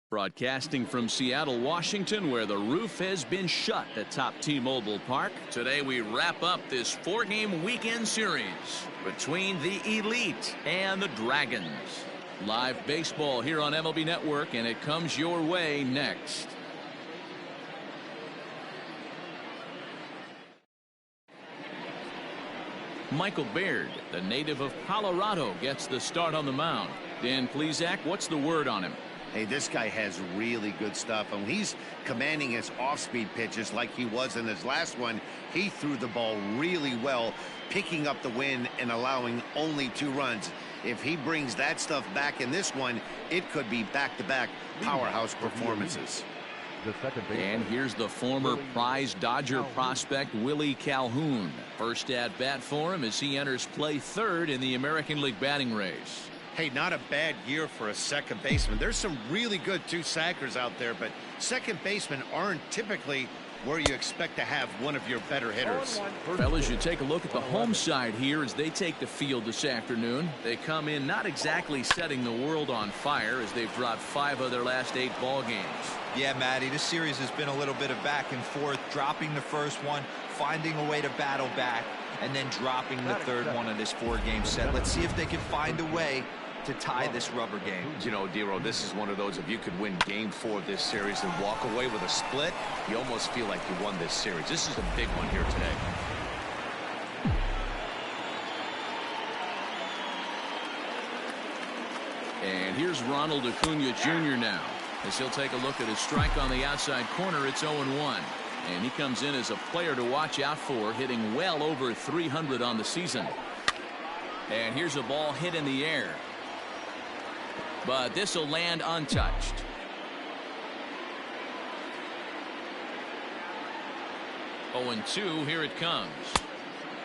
Broadcasting from Seattle, Washington, where the roof has been shut at Top T-Mobile Park. Today we wrap up this four-game weekend series between the Elite and the Dragons. Live baseball here on MLB Network, and it comes your way next. Michael Baird, the native of Colorado, gets the start on the mound. Dan Plesac, what's the word on him? Hey, this guy has really good stuff, and he's commanding his off-speed pitches like he was in his last one. He threw the ball really well, picking up the win and allowing only 2 runs. If he brings that stuff back in this one, it could be back-to-back powerhouse performances. And here's the former prize Dodger prospect Willie Calhoun. First at bat for him as he enters play third in the American League batting race. Hey, not a bad year for a second baseman. There's some really good two-sackers out there, but second basemen aren't typically where you expect to have one of your better hitters. Fellas, you take a look at the home side here as they take the field this afternoon. They come in not exactly setting the world on fire as they've dropped 5 of their last 8 ball games. Yeah, Matty, this series has been a little bit of back and forth, dropping the first one, finding a way to battle back, and then dropping the third one of this 4-game set. Let's see if they can find a way to tie this rubber game. You know, Dero, this is one of those, if you could win game 4 of this series and walk away with a split, you almost feel like you won this series. This is a big one here today. And here's Ronald Acuna Jr. now, as he'll take a look at his strike on the outside corner. It's 0-1. And he comes in as a player to watch out for, hitting well over 300 on the season. And here's a ball hit in the air, but this will land untouched. 0-2. Here it comes.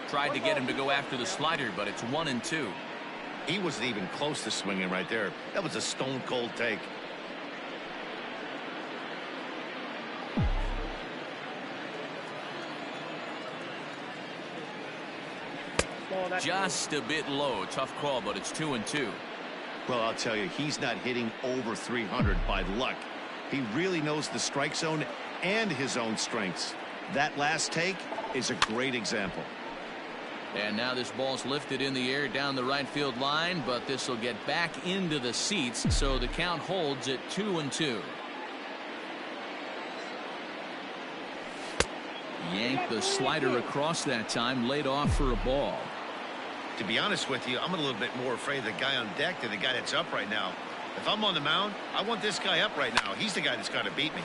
Tried to get him to go after the slider, but it's 1-2. He wasn't even close to swinging right there. That was a stone-cold take. Just a bit low. Tough call, but it's 2-2. Well, I'll tell you, he's not hitting over 300 by luck. He really knows the strike zone and his own strengths. That last take is a great example. And now this ball's lifted in the air down the right field line, but this will get back into the seats, so the count holds at 2-2. Yanked the slider across that time, laid off for a ball. To be honest with you, I'm a little bit more afraid of the guy on deck than the guy that's up right now. If I'm on the mound, I want this guy up right now. He's the guy that's got to beat me.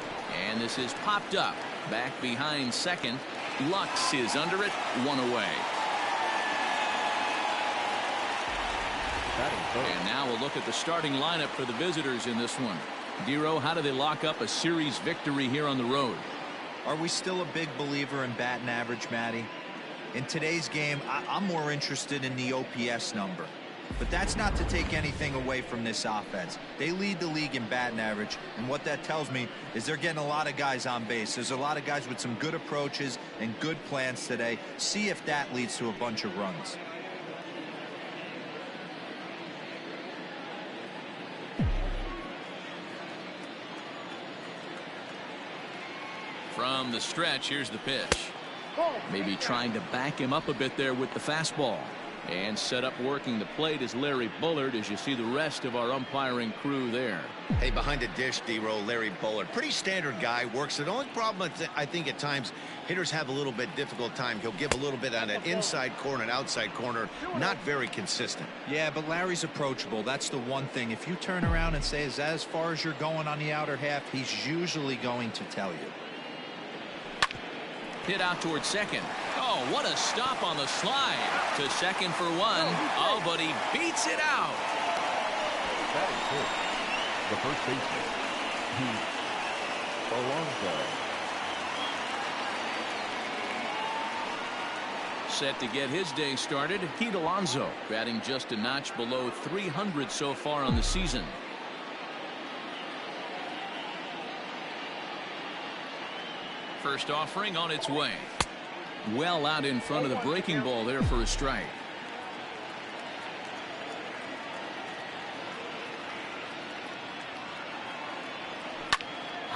And this is popped up. Back behind second. Lux is under it. 1 away. And now we'll look at the starting lineup for the visitors in this one. Dero, how do they lock up a series victory here on the road? Are we still a big believer in batting average, Matty? In today's game, I'm more interested in the OPS number. But that's not to take anything away from this offense. They lead the league in batting average, and what that tells me is they're getting a lot of guys on base. There's a lot of guys with some good approaches and good plans today. See if that leads to a bunch of runs. From the stretch, here's the pitch. Maybe trying to back him up a bit there with the fastball. And set up working the plate is Larry Bullard, as you see the rest of our umpiring crew there. Hey, behind the dish, D-Row, Larry Bullard. Pretty standard guy, works. The only problem I think at times hitters have a little bit difficult time. He'll give a little bit on an inside corner and outside corner. Not very consistent. Yeah, but Larry's approachable. That's the one thing. If you turn around and say, is that as far as you're going on the outer half, he's usually going to tell you. Hit out towards second. Oh, what a stop on the slide. To second for 1. Oh, but he beats it out. That is good. The first baseman, Alonso. Set to get his day started, Pete Alonso, batting just a notch below 300 so far on the season. First offering on its way. Well out in front of the breaking ball there for a strike.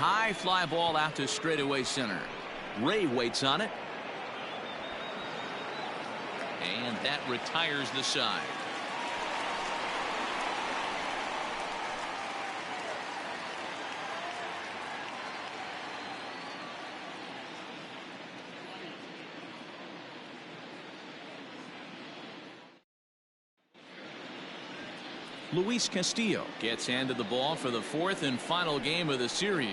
high fly ball out to straightaway center. Ray waits on it. And that retires the side. Luis Castillo gets handed the ball for the fourth and final game of the series.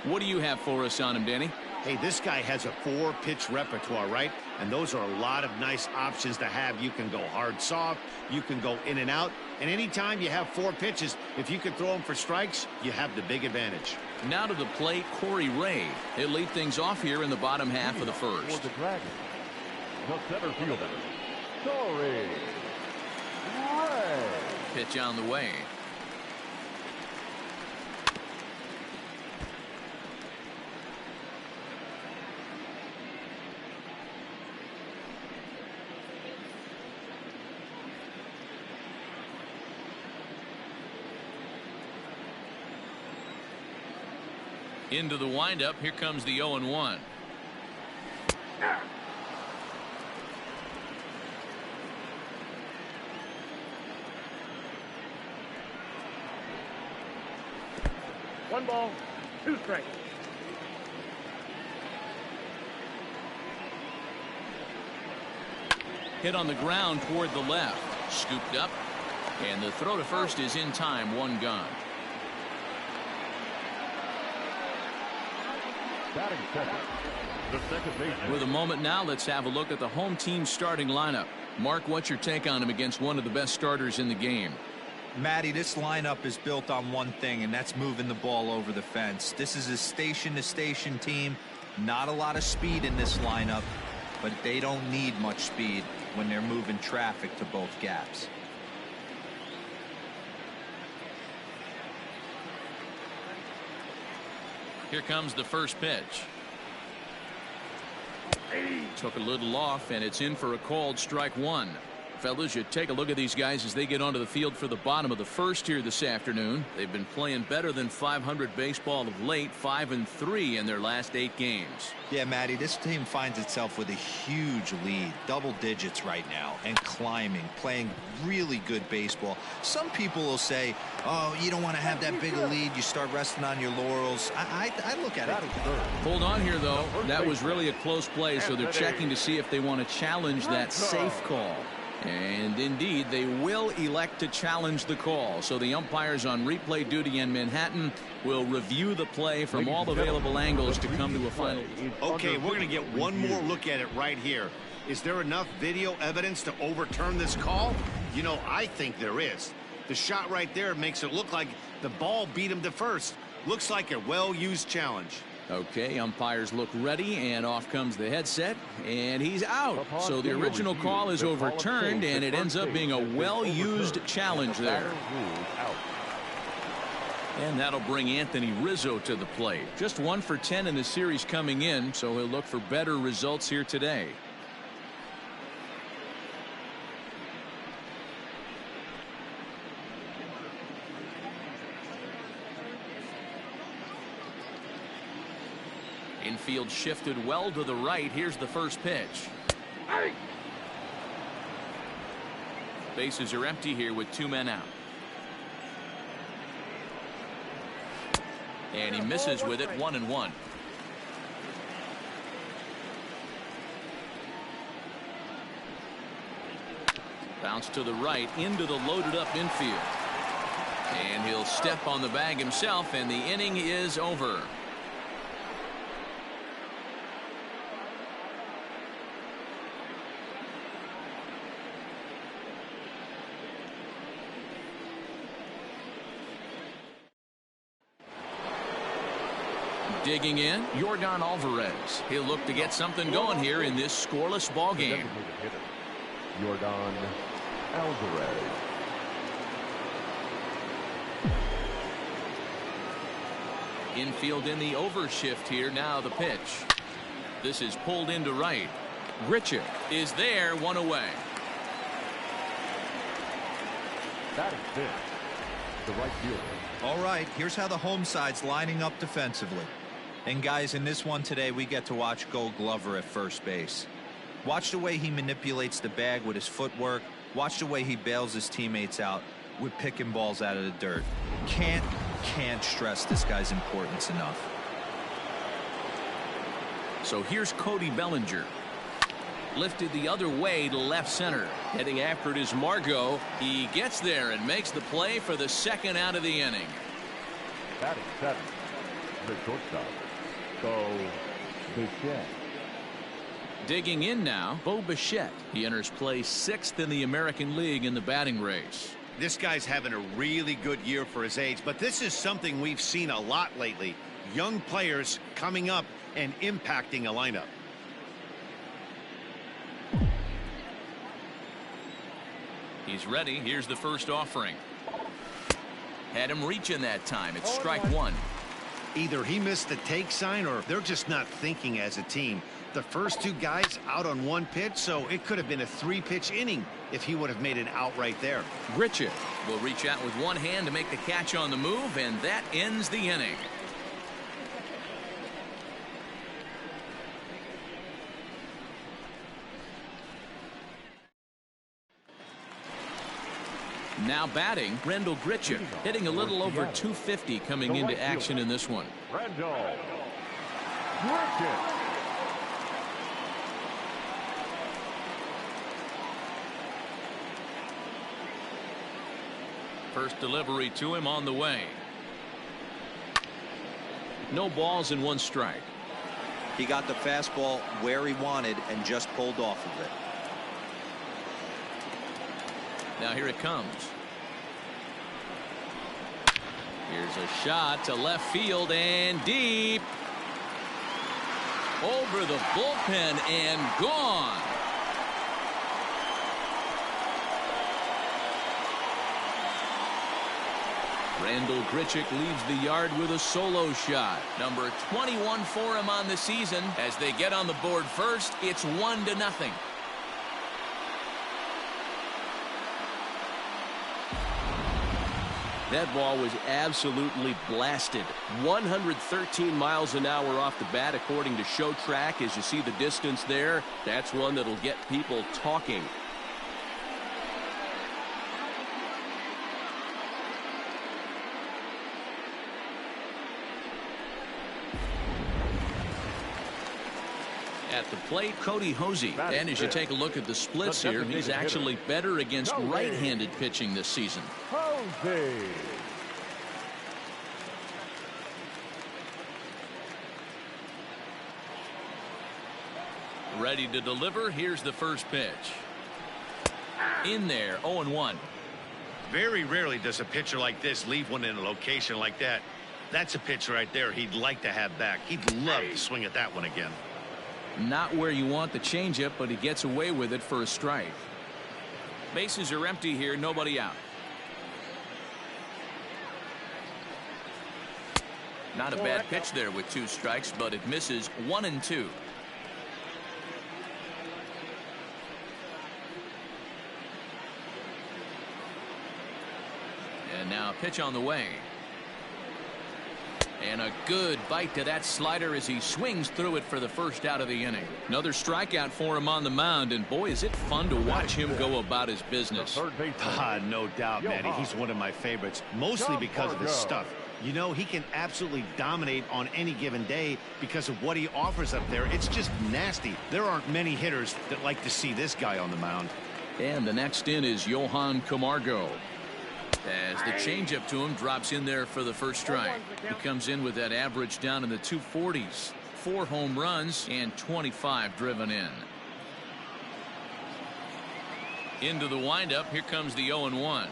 What do you have for us on him, Danny? Hey, this guy has a 4-pitch repertoire, right? And those are a lot of nice options to have. You can go hard, soft. You can go in and out. And anytime you have 4 pitches, if you can throw them for strikes, you have the big advantage. Now to the plate, Corey Ray. He'll lead things off here in the bottom half of the first. For the Dragons, the center fielder, Corey Ray. Pitch on the way. Into the windup. Here comes the 0-1. One ball, 2 strikes. Hit on the ground toward the left. Scooped up. And the throw to first is in time. 1 gone. Batting second, the second baseman. With a moment now, let's have a look at the home team starting lineup. Mark, what's your take on him against one of the best starters in the game? Matty, this lineup is built on one thing, and that's moving the ball over the fence. This is a station-to-station team. Not a lot of speed in this lineup, but they don't need much speed when they're moving traffic to both gaps. Here comes the first pitch. Took a little off, and it's in for a called strike 1. Fellas, you take a look at these guys as they get onto the field for the bottom of the first here this afternoon. They've been playing better than .500 baseball of late, 5-3 in their last 8 games. Yeah, Matty, this team finds itself with a huge lead, double digits right now, and climbing, playing really good baseball. Some people will say, oh, you don't want to have that big a lead, you start resting on your laurels. I look at it. Hold on here, though. That was really a close play, so they're checking to see if they want to challenge that safe call. And indeed, they will elect to challenge the call. So the umpires on replay duty in Manhattan will review the play from all available angles to come to a final. Okay, we're going to get one more look at it right here. Is there enough video evidence to overturn this call? You know, I think there is. The shot right there makes it look like the ball beat him to first. Looks like a well-used challenge. Okay, umpires look ready, and off comes the headset, and he's out. So the original call is overturned, and it ends up being a well-used challenge there. And that'll bring Anthony Rizzo to the plate. Just 1 for 10 in the series coming in, so he'll look for better results here today. Infield shifted well to the right. Here's the first pitch. Bases are empty here with 2 men out. And he misses with it. 1-1. Bounce to the right into the loaded up infield. And he'll step on the bag himself, and the inning is over. Digging in, Yordan Alvarez. He'll look to get something going here in this scoreless ball game. Yordan Alvarez. Infield in the overshift here. Now the pitch. This is pulled into right. Grichuk is there, 1 away. Batting fifth, the right fielder. All right, here's how the home side's lining up defensively. And guys, in this one today, we get to watch Gold Glover at first base. Watch the way he manipulates the bag with his footwork. Watch the way he bails his teammates out with picking balls out of the dirt. Can't stress this guy's importance enough. So here's Cody Bellinger. Lifted the other way to left center. Heading after it is Margot. He gets there and makes the play for the second out of the inning. Batting seventh, the shortstop, Bo Bichette. Digging in now, Bo Bichette. He enters play 6th in the American League in the batting race. This guy's having a really good year for his age, but this is something we've seen a lot lately. Young players coming up and impacting a lineup. He's ready. Here's the first offering. Had him reaching that time. It's strike one. Either he missed the take sign or they're just not thinking as a team. The first two guys out on one pitch, so it could have been a 3-pitch inning if he would have made it out right there. Grichuk will reach out with one hand to make the catch on the move, and that ends the inning. Now batting, Rendell Grichuk, hitting a little over 250 coming into action in this one. Rendell Grichuk. First delivery to him on the way. No balls and 1 strike. He got the fastball where he wanted and just pulled off of it. Now here it comes. Here's a shot to left field and deep. Over the bullpen and gone. Rendell Grichuk leaves the yard with a solo shot. Number 21 for him on the season. As they get on the board first, it's 1-0. That ball was absolutely blasted. 113 miles an hour off the bat, according to Show Track. As you see the distance there, that's one that'll get people talking. At the plate, Cody Hosey. And as you take a look at the splits here, he's actually better against right-handed pitching this season. Hosey. Ready to deliver. Here's the first pitch. In there, 0-1. Very rarely does a pitcher like this leave one in a location like that. That's a pitch right there he'd like to have back. He'd love to swing at that one again. Not where you want the changeup, but he gets away with it for a strike. Bases are empty here, nobody out. Not a bad pitch there with 2 strikes, but it misses 1-2. And now a pitch on the way. And a good bite to that slider as he swings through it for the first out of the inning. Another strikeout for him on the mound, and boy, is it fun to watch him go about his business. No doubt, Matty. He's one of my favorites, mostly because of his stuff. You know, he can absolutely dominate on any given day because of what he offers up there. It's just nasty. There aren't many hitters that like to see this guy on the mound. And the next in is Johan Camargo. As the changeup to him drops in there for the first strike. He comes in with that average down in the 240s. 4 home runs and 25 driven in. Into the windup. Here comes the 0-1.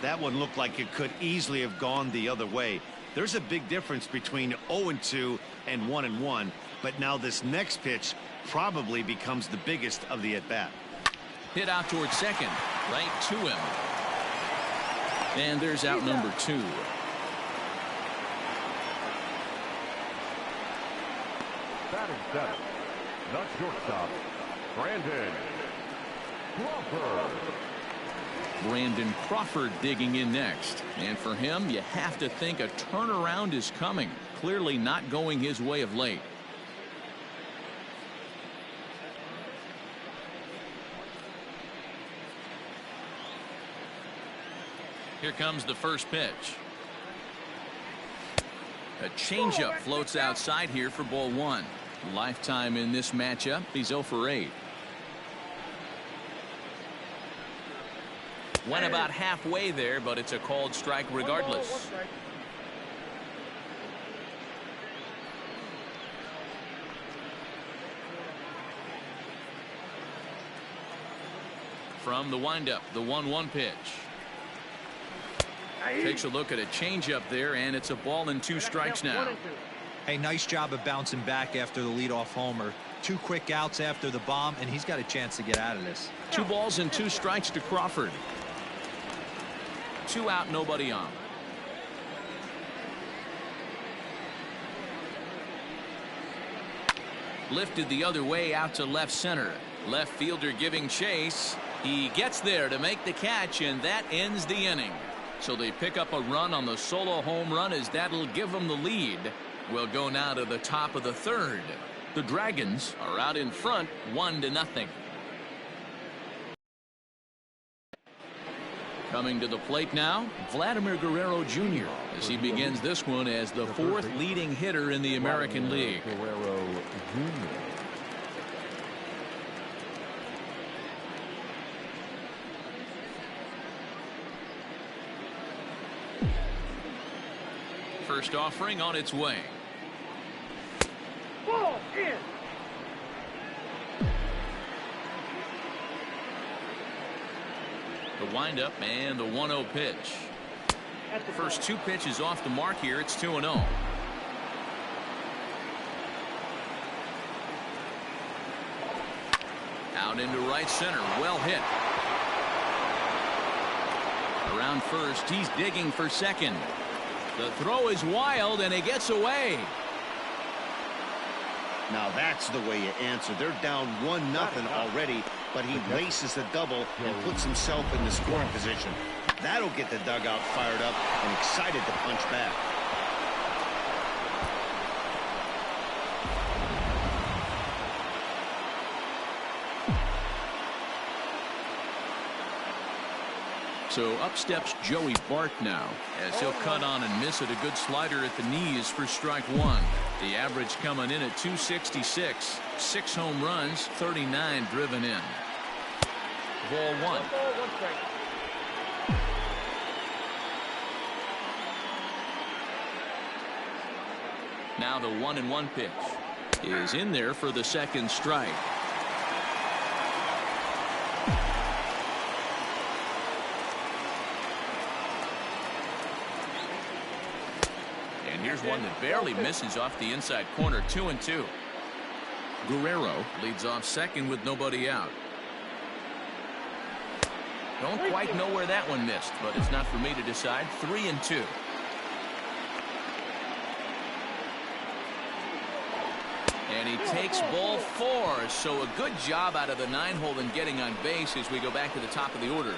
That one looked like it could easily have gone the other way. There's a big difference between 0-2 and 1-1. But now this next pitch probably becomes the biggest of the at-bat. Hit out towards second, right to him. And there's out number 2. Batting seventh, the shortstop, Brandon Crawford. Brandon Crawford digging in next. And for him, you have to think a turnaround is coming. Clearly not going his way of late. Here comes the first pitch. A changeup floats outside here for ball one. Lifetime in this matchup. He's 0 for 8. Went about halfway there, but it's a called strike regardless. From the windup, the 1-1 pitch. Takes a look at a changeup there, and it's a ball and 2 strikes now. Hey, nice job of bouncing back after the leadoff homer. 2 quick outs after the bomb, and he's got a chance to get out of this. 2 balls and 2 strikes to Crawford. 2 out, nobody on. Lifted the other way out to left center. Left fielder giving chase. He gets there to make the catch, and that ends the inning. So they pick up a run on the solo home run, as that'll give them the lead. We'll go now to the top of the 3rd. The Dragons are out in front 1-0. Coming to the plate now, Vladimir Guerrero Jr. as he begins this one as the 4th leading hitter in the American League. Guerrero Jr. First offering on its way. Ball in. The windup and the 1-0 pitch. First 2 pitches off the mark here. It's 2-0. Out into right center. Well hit. Around first. He's digging for second. The throw is wild, and it gets away. Now that's the way you answer. They're down 1-0 already, but he laces a double and puts himself in the scoring position. That'll get the dugout fired up and excited to punch back. So up steps Joey Bart now, as he'll cut on and miss it. A good slider at the knees for strike 1. The average coming in at 266. 6 home runs, 39 driven in. Ball 1. Now the 1-1 pitch is in there for the 2nd strike. Here's one that barely misses off the inside corner. 2-2. Guerrero leads off second with nobody out. Don't quite know where that one missed, but it's not for me to decide. 3-2. And he takes ball 4. So a good job out of the 9-hole in getting on base as we go back to the top of the order.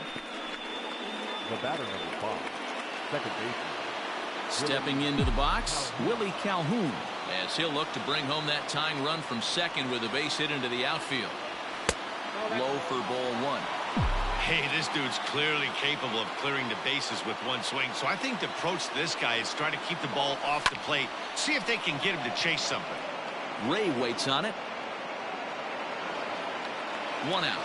The batter number 5, second baseman. Stepping into the box, Willie Calhoun, as he'll look to bring home that tying run from second with a base hit into the outfield. Low for ball 1. Hey, this dude's clearly capable of clearing the bases with one swing. So I think the approach to this guy is try to keep the ball off the plate. See if they can get him to chase something. Ray waits on it. 1 out.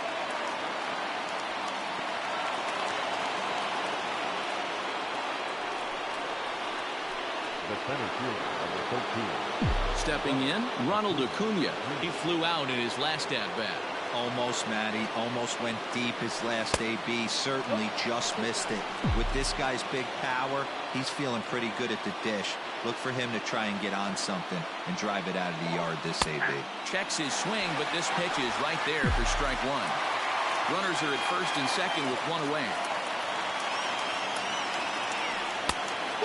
The center fielder, number 13. Stepping in, Ronald Acuna. He flew out in his last at-bat. Almost, Matty. Almost went deep his last AB. Certainly just missed it. With this guy's big power, he's feeling pretty good at the dish. Look for him to try and get on something and drive it out of the yard this AB. Checks his swing, but this pitch is right there for strike 1. Runners are at first and second with 1 away.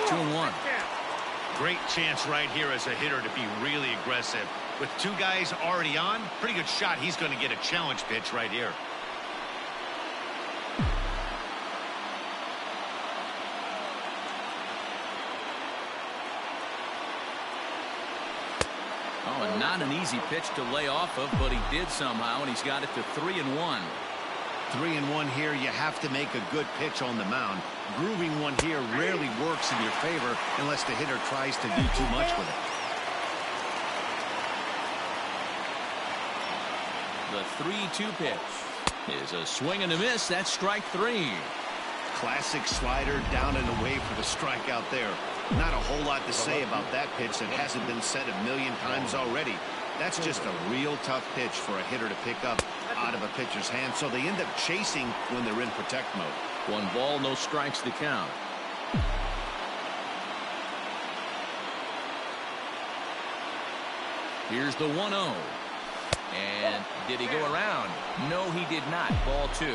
2-1. Great chance right here as a hitter to be really aggressive. With 2 guys already on, pretty good shot. He's going to get a challenge pitch right here. Oh, and not an easy pitch to lay off of, but he did somehow, and he's got it to 3-1. 3-1 here. You have to make a good pitch on the mound. Grooving one here rarely works in your favor unless the hitter tries to do too much with it. The 3-2 pitch is a swing and a miss. That's strike 3. Classic slider down and away for the strikeout there. Not a whole lot to say about that pitch that hasn't been said a million times already. That's just a real tough pitch for a hitter to pick up out of a pitcher's hand, so they end up chasing when they're in protect mode. 1 ball, no strikes to count. Here's the 1-0. And did he go around? No, he did not. Ball 2.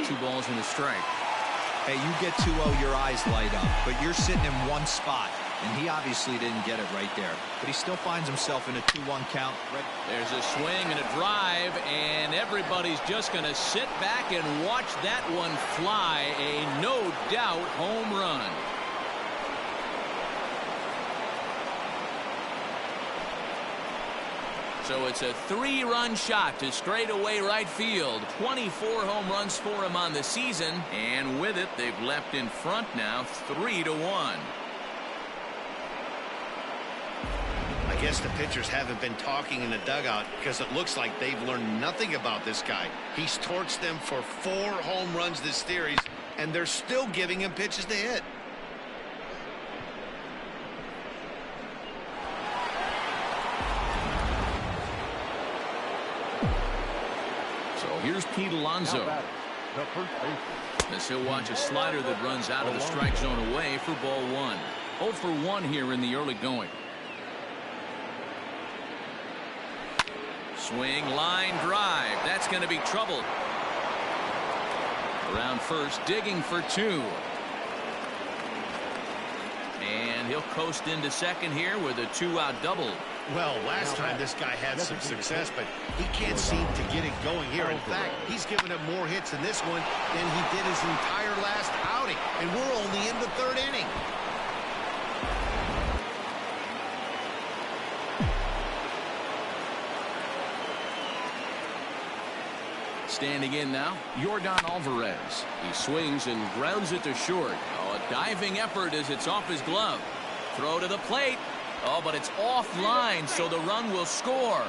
Two balls and a strike. Hey, you get 2-0, your eyes light up, but you're sitting in one spot, and he obviously didn't get it right there. But he still finds himself in a 2-1 count. There's a swing and a drive, and everybody's just going to sit back and watch that one fly. A no-doubt home run. So it's a 3-run shot to straightaway right field. 24 home runs for him on the season, and with it, they've left in front now 3-1. I guess the pitchers haven't been talking in the dugout because it looks like they've learned nothing about this guy. He's torched them for 4 home runs this series, and they're still giving him pitches to hit. Here's Pete Alonso. As he'll watch a slider that runs out of the strike zone away for ball 1. 0 for 1 here in the early going. Swing, line, drive. That's going to be trouble. Around first, digging for 2. And he'll coast into second here with a 2-out double. Well, last time this guy had some success, but he can't seem to get it going here. In fact, he's given up more hits in this one than he did his entire last outing, and we're only in the 3rd inning. Standing in now, Yordan Alvarez. He swings and grounds it to short. Oh, a diving effort as it's off his glove. Throw to the plate. Oh, but it's offline, so the run will score.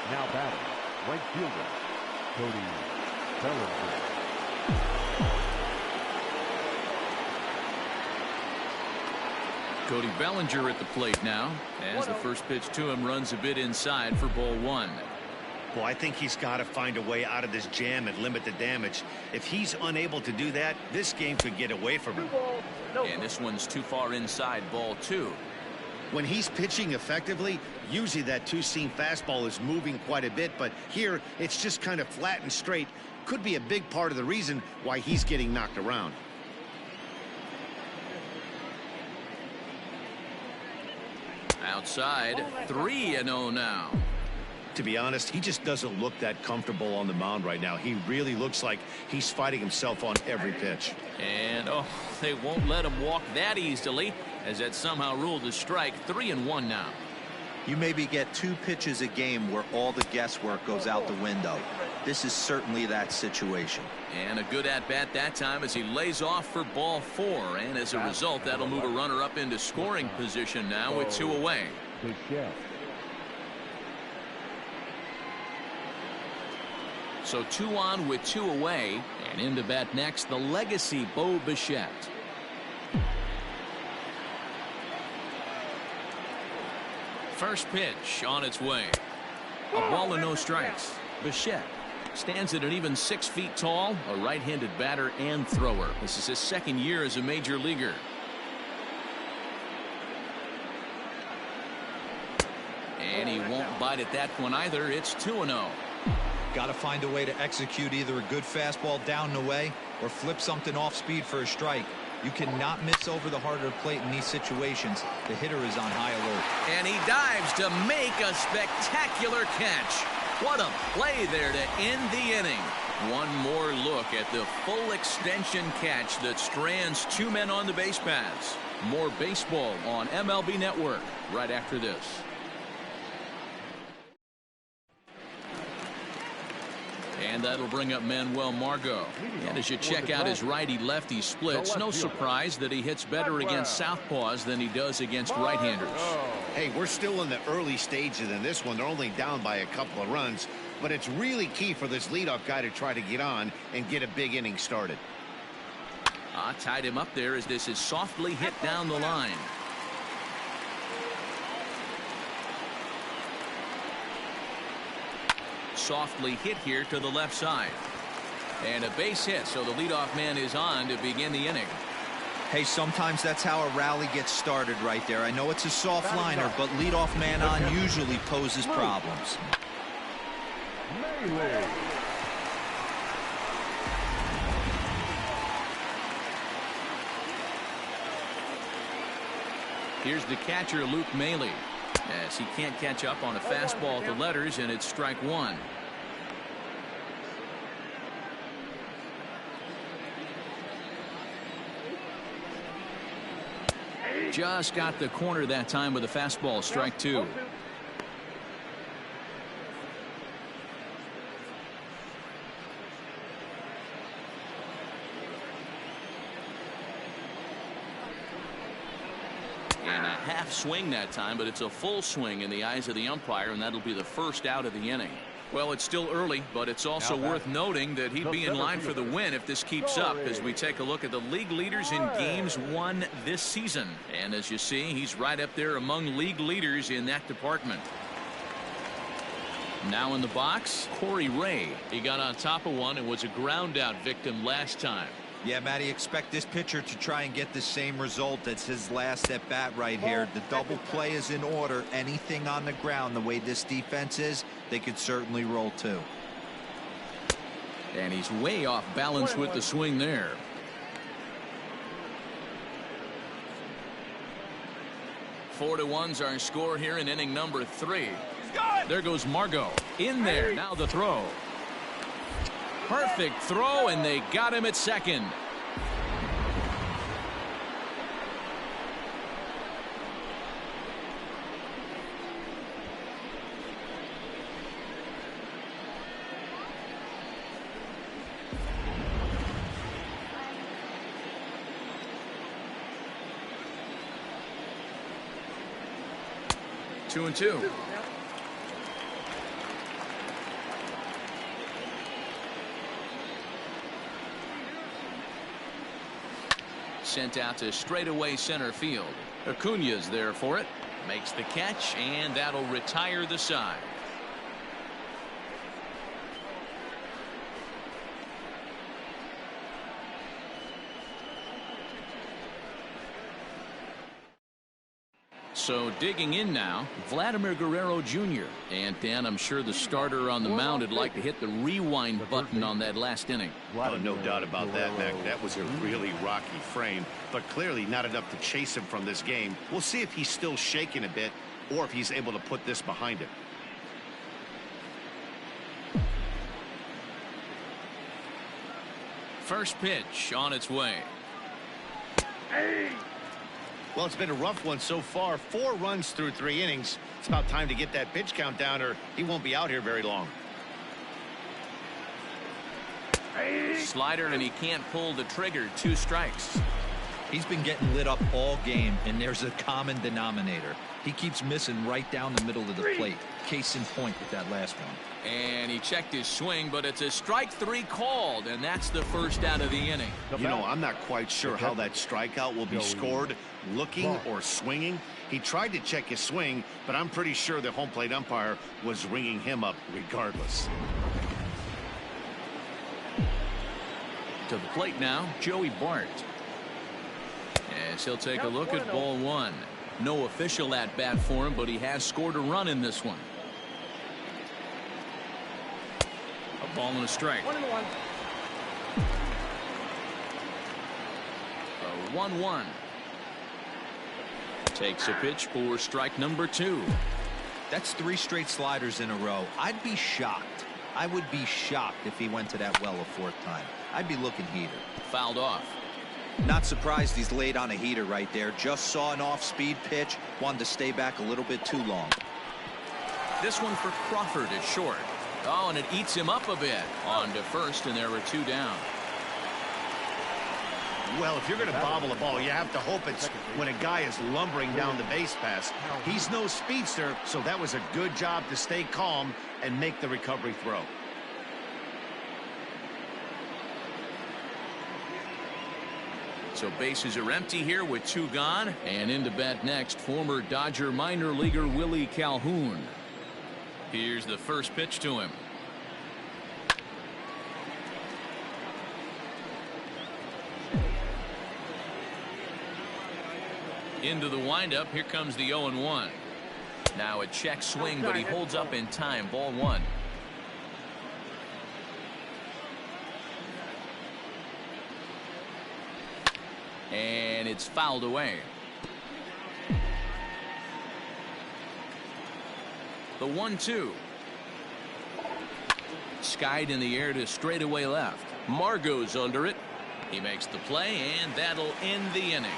Now batting, right fielder, Cody Bellinger. Cody Bellinger at the plate now, as the first pitch to him runs a bit inside for ball 1. Well, I think he's got to find a way out of this jam and limit the damage. If he's unable to do that, this game could get away from him. And this one's too far inside, ball 2. When he's pitching effectively, usually that 2-seam fastball is moving quite a bit, but here it's just kind of flat and straight. Could be a big part of the reason why he's getting knocked around. Outside, 3-0 now. To be honest, he just doesn't look that comfortable on the mound right now. He really looks like he's fighting himself on every pitch. And, oh, they won't let him walk that easily, as that somehow ruled a strike. 3-1 now. You maybe get 2 pitches a game where all the guesswork goes out the window. This is certainly that situation. And a good at-bat that time as he lays off for ball 4. And as a result, that'll move a runner up into scoring position now with 2 away. So 2 on with 2 away, and into bat next, the legacy Bo Bichette. First pitch on its way. A ball and no strikes. Bichette stands at an even 6 feet tall, a right-handed batter and thrower. This is his 2nd year as a major leaguer. And he won't bite at that one either. It's 2-0. Got to find a way to execute either a good fastball down and away or flip something off speed for a strike. You cannot miss over the harder plate in these situations. The hitter is on high alert. And he dives to make a spectacular catch. What a play there to end the inning. One more look at the full extension catch that strands two men on the base paths. More baseball on MLB Network right after this. And that'll bring up Manuel Margot. And as you check out his righty-lefty splits, no surprise that he hits better against southpaws than he does against right-handers. Hey, we're still in the early stages in this one. They're only down by a couple of runs, but it's really key for this leadoff guy to try to get on and get a big inning started. Tied him up there as this is softly hit down the line. Softly hit here to the left side. And a base hit, so the leadoff man is on to begin the inning. Hey, sometimes that's how a rally gets started right there. I know it's a soft liner, but leadoff man on usually poses problems. Here's the catcher, Luke Maile, as he can't catch up on a fastball at the letters, and it's strike one. Just got the corner that time with a fastball, strike two. And a half swing that time, but it's a full swing in the eyes of the umpire, and that'll be the first out of the inning. Well, it's still early, but it's also worth noting that he'd be in line for the win if this keeps up as we take a look at the league leaders in games won this season. And as you see, he's right up there among league leaders in that department. Now in the box, Corey Ray. He got on top of one and was a ground out victim last time. Yeah, Matty, expect this pitcher to try and get the same result as his last at bat right here. The double play is in order. Anything on the ground, the way this defense is, they could certainly roll too. And he's way off balance with the swing there. Four to one's our score here in inning number 3. There goes Margot in there. Now the throw. Perfect throw, and they got him at second. Two and two. Sent out to straightaway center field. Acuna's there for it. Makes the catch, and that'll retire the side. So digging in now, Vladimir Guerrero Jr. And Dan, I'm sure the starter on the mound would like to hit the rewind button on that last inning. Oh, no doubt about that, Mac. That was a really rocky frame, but clearly not enough to chase him from this game. We'll see if he's still shaking a bit or if he's able to put this behind him. First pitch on its way. Well, it's been a rough one so far. 4 runs through 3 innings. It's about time to get that pitch count down or he won't be out here very long. Slider, and he can't pull the trigger. 2 strikes. He's been getting lit up all game, and there's a common denominator. He keeps missing right down the middle of the plate. Case in point with that last one. And he checked his swing, but it's a strike 3 called, and that's the first out of the inning. You know, I'm not quite sure how that strikeout will be scored, looking or swinging. He tried to check his swing, but I'm pretty sure the home plate umpire was ringing him up regardless. To the plate now, Joey Bart. As he'll take a look at ball 1. No official at bat for him, but he has scored a run in this one. A ball and a strike. 1-1. Takes a pitch for strike number 2. That's 3 straight sliders in a row. I'd be shocked I would be shocked if he went to that well a fourth time. I'd be looking heater. Fouled off. Not surprised he's laid on a heater right there. Just saw an off-speed pitch. Wanted to stay back a little bit too long. This one for Crawford is short. Oh, and it eats him up a bit. On to first, and there were 2 down. Well, if you're going to bobble a ball, you have to hope it's when a guy is lumbering down the base pass. He's no speedster, so that was a good job to stay calm and make the recovery throw. So bases are empty here with 2 gone. And in to bat next, former Dodger minor leaguer Willie Calhoun. Here's the first pitch to him. Into the windup. Here comes the 0-1. Now a check swing, but he holds up in time. Ball 1. And it's fouled away. The 1-2. Skied in the air to straightaway left. Margot's under it. He makes the play, and that'll end the inning.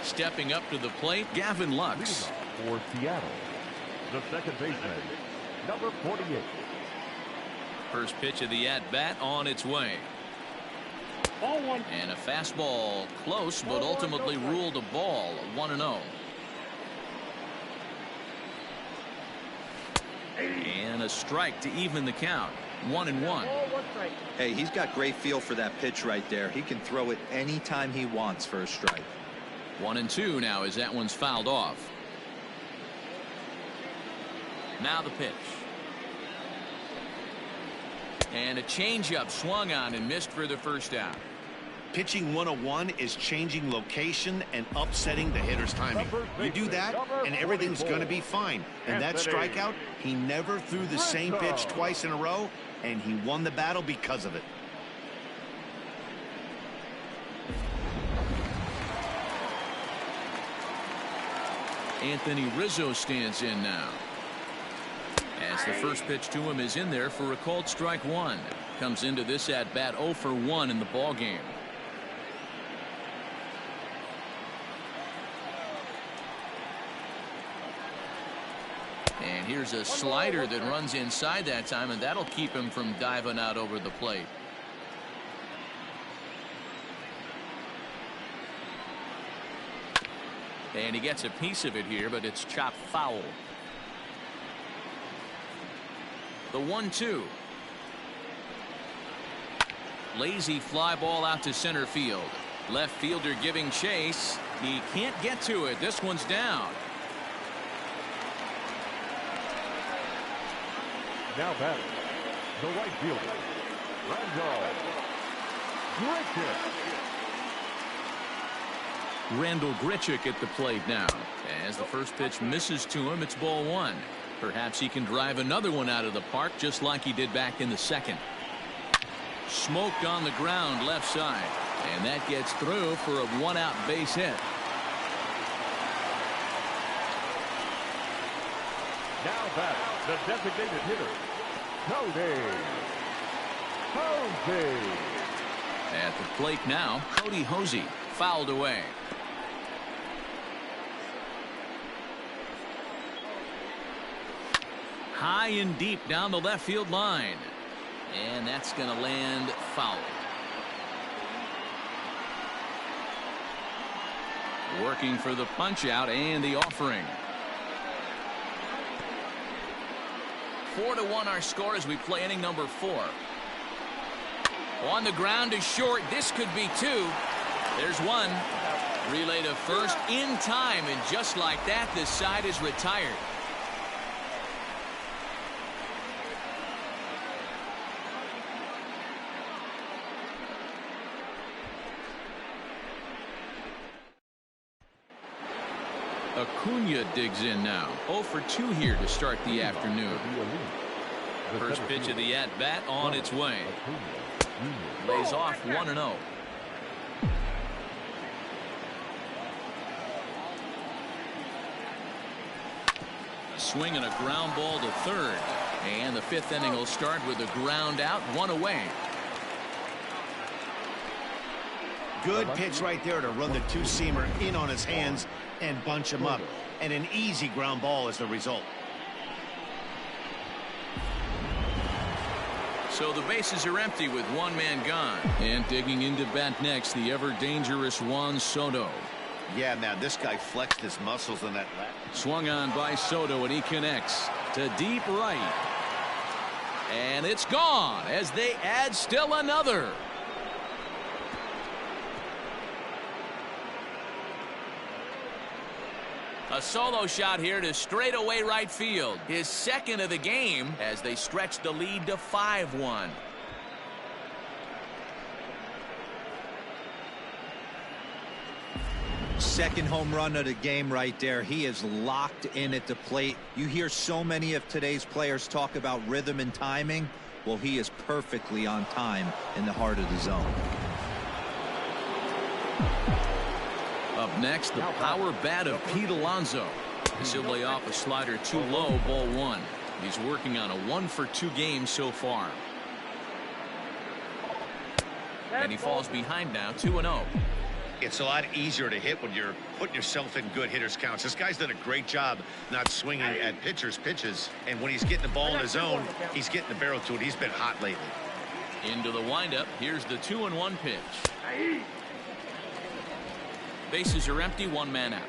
Stepping up to the plate, Gavin Lux. For Seattle, the second baseman, number 48. First pitch of the at-bat on its way. And a fastball close, but ultimately ruled a ball. 1-0. And a strike to even the count. 1-1. Hey, he's got great feel for that pitch right there. He can throw it anytime he wants for a strike. 1-2 now as that one's fouled off. Now the pitch. And a changeup swung on and missed for the first out. Pitching 101 is changing location and upsetting the hitter's timing. You do that, and everything's going to be fine. And that strikeout, he never threw the same pitch twice in a row, and he won the battle because of it. Anthony Rizzo stands in now. As the first pitch to him is in there for a called strike 1. Comes into this at bat 0 for 1 in the ball game. And here's a slider that runs inside that time, and that'll keep him from diving out over the plate. And he gets a piece of it here, but it's chopped foul. The 1-2. Lazy fly ball out to center field. Left fielder giving chase. He can't get to it. This one's down. Now batting, the right fielder, Randall Grichuk at the plate now. As the first pitch misses to him, it's ball 1. Perhaps he can drive another one out of the park just like he did back in the second. Smoked on the ground left side. And that gets through for a 1-out base hit. Now back, the designated hitter, Cody. At the plate now, Cody Hosey. Fouled away. High and deep down the left field line. And that's going to land foul. Working for the punch out and the offering. 4-1 our score as we play inning number 4. On the ground is short. This could be 2. There's 1. Relay to first in time, and just like that, this side is retired. Acuna digs in now. 0 for 2 here to start the afternoon. First pitch of the at-bat on its way. Lays off 1-0. Swing and a ground ball to third. And the fifth inning will start with a ground out, one away. Good pitch right there to run the two-seamer in on his hands and bunch him up. And an easy ground ball is the result. So the bases are empty with one man gone. And digging into bat next, the ever-dangerous Juan Soto. Yeah, man, this guy flexed his muscles on that lap. Swung on by Soto, and he connects to deep right. And it's gone as they add still another. A solo shot here to straightaway right field. His second of the game as they stretch the lead to 5-1. Second home run of the game right there. He is locked in at the plate. You hear so many of today's players talk about rhythm and timing. Well, he is perfectly on time in the heart of the zone. Up next, the power bat of Pete Alonso. This will lay off a slider too low, ball one. He's working on a 1-for-2 game so far. And he falls behind now, 2-0. It's a lot easier to hit when you're putting yourself in good hitters counts. This guy's done a great job not swinging at pitchers' pitches. And when he's getting the ball in his zone, he's getting the barrel to it. He's been hot lately. Into the windup. Here's the 2-1 pitch. Bases are empty, one man out.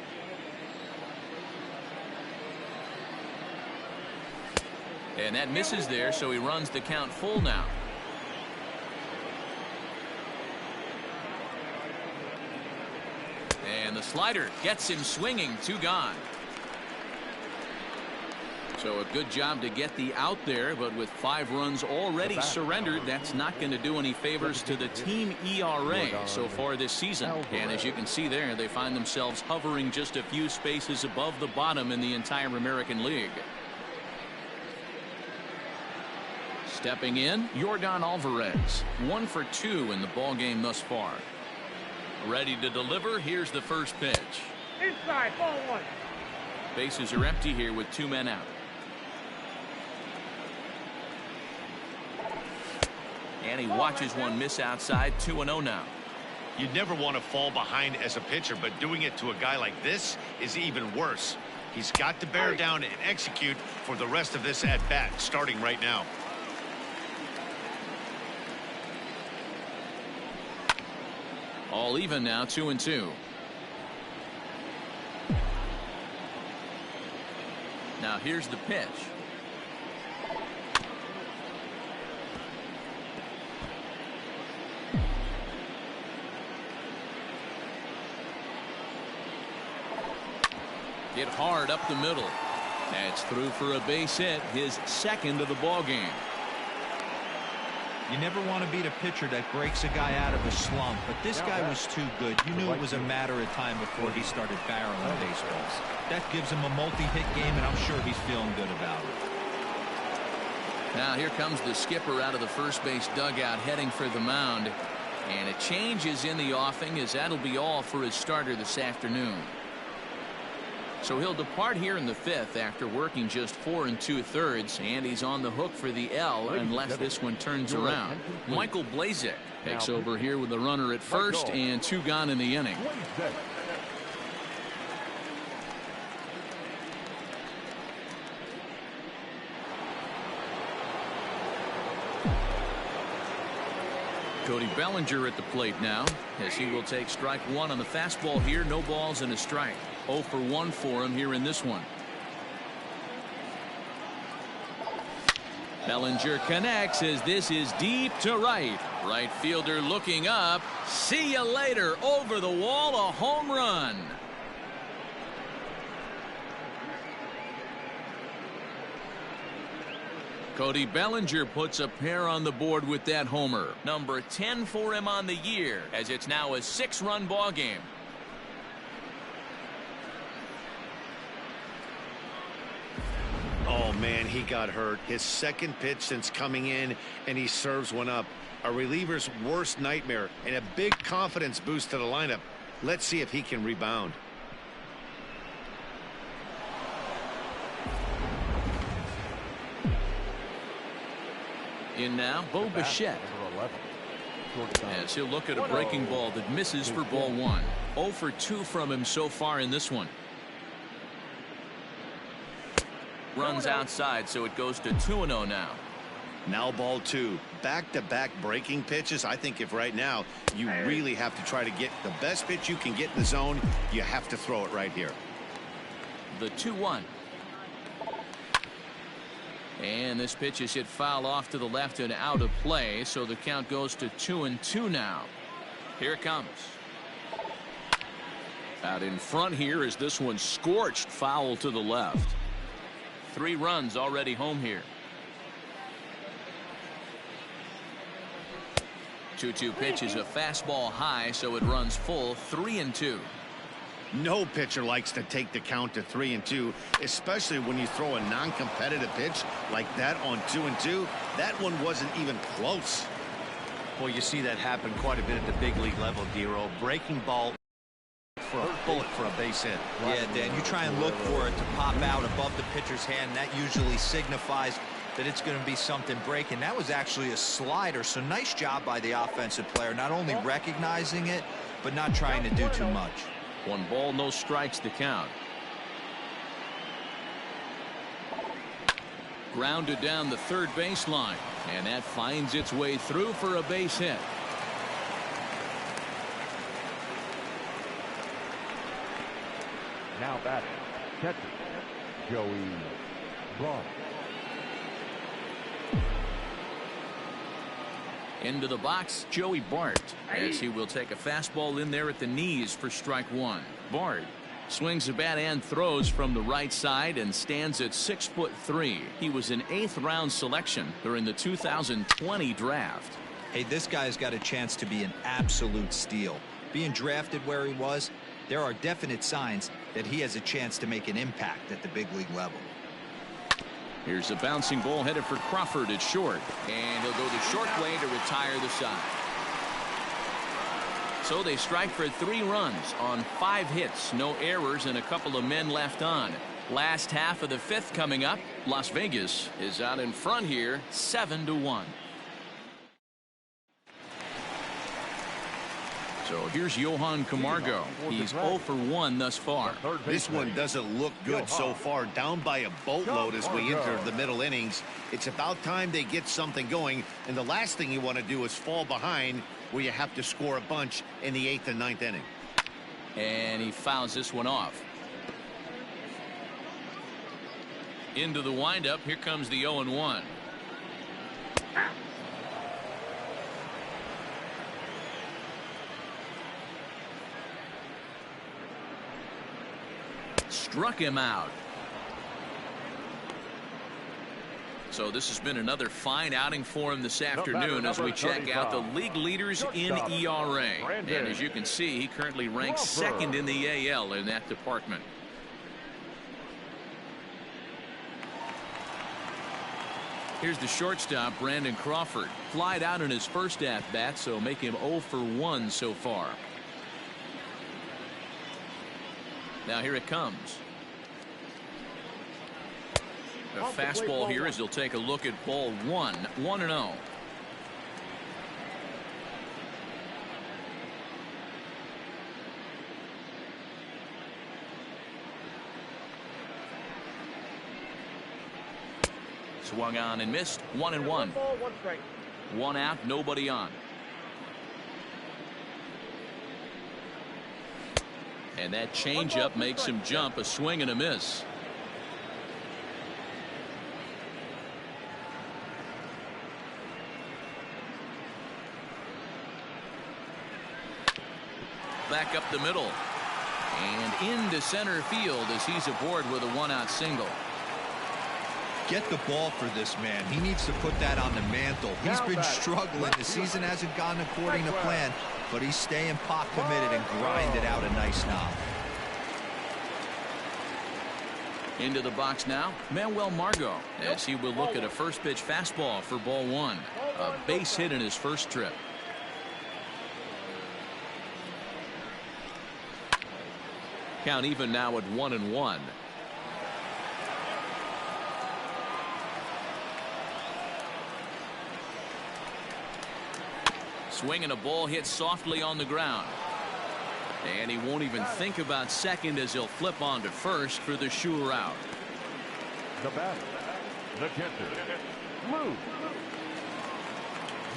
And that misses there, so he runs the count full now. And the slider gets him swinging, 2 gone. So a good job to get the out there, but with 5 runs already surrendered, that's not going to do any favors to the team ERA so far this season. And as you can see there, they find themselves hovering just a few spaces above the bottom in the entire American League. Stepping in, Yordan Alvarez, 1 for 2 in the ball game thus far. Ready to deliver. Here's the first pitch. Inside, ball 1. Bases are empty here with 2 men out. And he watches one miss outside. 2-0 now. You'd never want to fall behind as a pitcher, but doing it to a guy like this is even worse. He's got to bear down and execute for the rest of this at bat, starting right now. All even now, 2-2. Now here's the pitch. Hit hard up the middle. That's through for a base hit, his second of the ball game. You never want to beat a pitcher that breaks a guy out of a slump, but this guy was too good. You knew it was a matter of time before he started barreling baseballs. That gives him a multi-hit game, and I'm sure he's feeling good about it. Now here comes the skipper out of the first base dugout heading for the mound. And a change is in the offing, as that'll be all for his starter this afternoon. So he'll depart here in the 5th after working just 4 2/3, and he's on the hook for the L unless this one turns around. Michael Blazek takes over here with the runner at first and 2 gone in the inning. Cody Bellinger at the plate now, as he will take strike 1 on the fastball here. No balls and a strike. 0 for 1 for him here in this one. Bellinger connects as this is deep to right. Right fielder looking up. See you later. Over the wall, a home run. Cody Bellinger puts a pair on the board with that homer. Number 10 for him on the year, as it's now a 6-run ball game. Oh, man, he got hurt. His second pitch since coming in, and he serves one up. A reliever's worst nightmare, and a big confidence boost to the lineup. Let's see if he can rebound. In now, Bo Bichette. Number 11. Shortstop. As he'll look at a breaking ball that misses for ball 1. 0 for 2 from him so far in this one. Runs outside, so it goes to 2-0 now. Now ball 2. Back-to-back breaking pitches. I think if right now you really have to try to get the best pitch you can get in the zone, you have to throw it right here. The 2-1. And this pitch is hit foul off to the left and out of play, so the count goes to 2-2 now. Here it comes. Out in front here is this one scorched foul to the left. 3 runs already home here. 2-2 pitch is a fastball high, so it runs full. 3-2. No pitcher likes to take the count to 3-2, especially when you throw a non-competitive pitch like that on 2-2. That one wasn't even close. Well, you see that happen quite a bit at the big league level, Dero. Breaking ball for a bullet for a base hit. Yeah, Dan, you try and look for it to pop out above the pitcher's hand. That usually signifies that it's going to be something breaking. That was actually a slider, so nice job by the offensive player, not only recognizing it, but not trying to do too much. 1 ball, no strikes to count. Grounded down the third baseline, and that finds its way through for a base hit. Now batting. Catcher. Joey Braun. Into the box, Joey Bart, as he will take a fastball in there at the knees for strike 1. Bart swings the bat and throws from the right side and stands at 6'3". He was an 8th round selection during the 2020 draft. Hey, this guy's got a chance to be an absolute steal. Being drafted where he was, there are definite signs that he has a chance to make an impact at the big league level. Here's a bouncing ball headed for Crawford at short, and he'll go the short way to retire the side. So they strike for 3 runs on 5 hits, no errors, and a couple of men left on. Last half of the 5th coming up. Las Vegas is out in front here, 7-1. So here's Johan Camargo. He's 0 for 1 thus far. This one doesn't look good so far. Down by a boatload as we enter the middle innings. It's about time they get something going. And the last thing you want to do is fall behind where you have to score a bunch in the 8th and 9th inning. And he fouls this one off. Into the windup. Here comes the 0-1. Struck him out. So this has been another fine outing for him this afternoon as we check out the league leaders in ERA. And as you can see, he currently ranks 2nd in the AL in that department. Here's the shortstop, Brandon Crawford. Flied out in his first at-bat, so make him 0 for 1 so far. Now here it comes. A fastball here as he'll take a look at ball 1. 1-0. Swung on and missed. 1-1. 1 out, nobody on. And that changeup makes him jump. A swing and a miss. Back up the middle. And into center field as he's aboard with a 1-out single. Get the ball for this man. He needs to put that on the mantle. He's been struggling. The season hasn't gone according to plan, but he's staying pot committed and grinded out a nice knob. Into the box now, Manuel Margot, as he will look at a first pitch fastball for ball 1. A base hit in his first trip. Count even now at 1-1. Swing and a ball hit softly on the ground. And he won't even think about second as he'll flip on to first for the sure out. The batter, the catcher, Luke.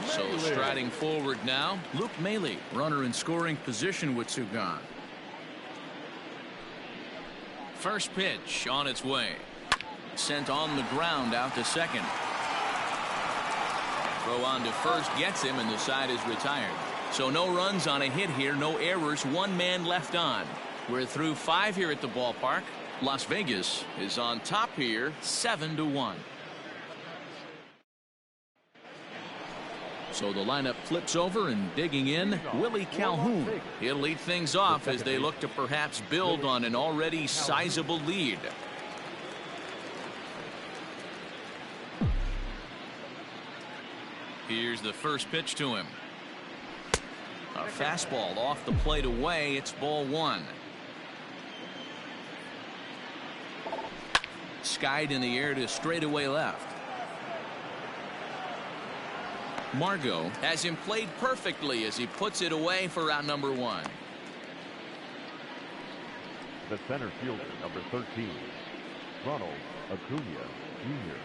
So striding forward now, Luke Maile, runner in scoring position with two gone. First pitch on its way. Sent on the ground out to second. Throw on to first gets him, and the side is retired. So no runs on a hit here, no errors, one man left on. We're through 5 here at the ballpark. Las Vegas is on top here, 7-1. So the lineup flips over, and digging in, Willie Calhoun. He'll lead things off as they look to perhaps build on an already sizable lead. Here's the first pitch to him. A fastball off the plate away. It's ball one. Skied in the air to straightaway left. Margot has him played perfectly as he puts it away for out number one. The center fielder, number 13, Ronald Acuna Jr.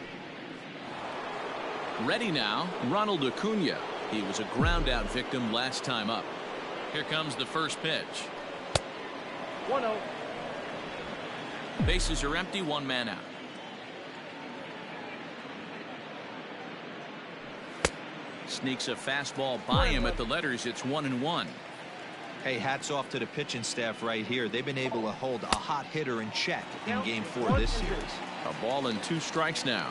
Ready now, Ronald Acuna. He was a ground out victim last time up. Here comes the first pitch. 1-0. Bases are empty, one man out. Sneaks a fastball by him at the letters. It's 1-1. Hey, hats off to the pitching staff right here. They've been able to hold a hot hitter in check in Game 4 of this series. A ball and 2 strikes now.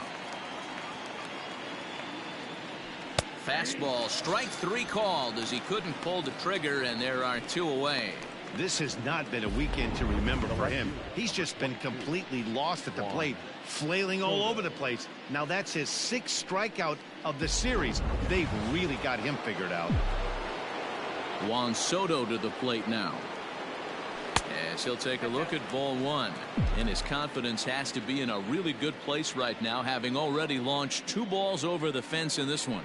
Fastball, strike 3 called as he couldn't pull the trigger, and there are 2 away. This has not been a weekend to remember for him. He's just been completely lost at the plate, flailing all over the place. Now that's his 6th strikeout of the series. They've really got him figured out. Juan Soto to the plate now. As he'll take a look at ball one. And his confidence has to be in a really good place right now, having already launched 2 balls over the fence in this one.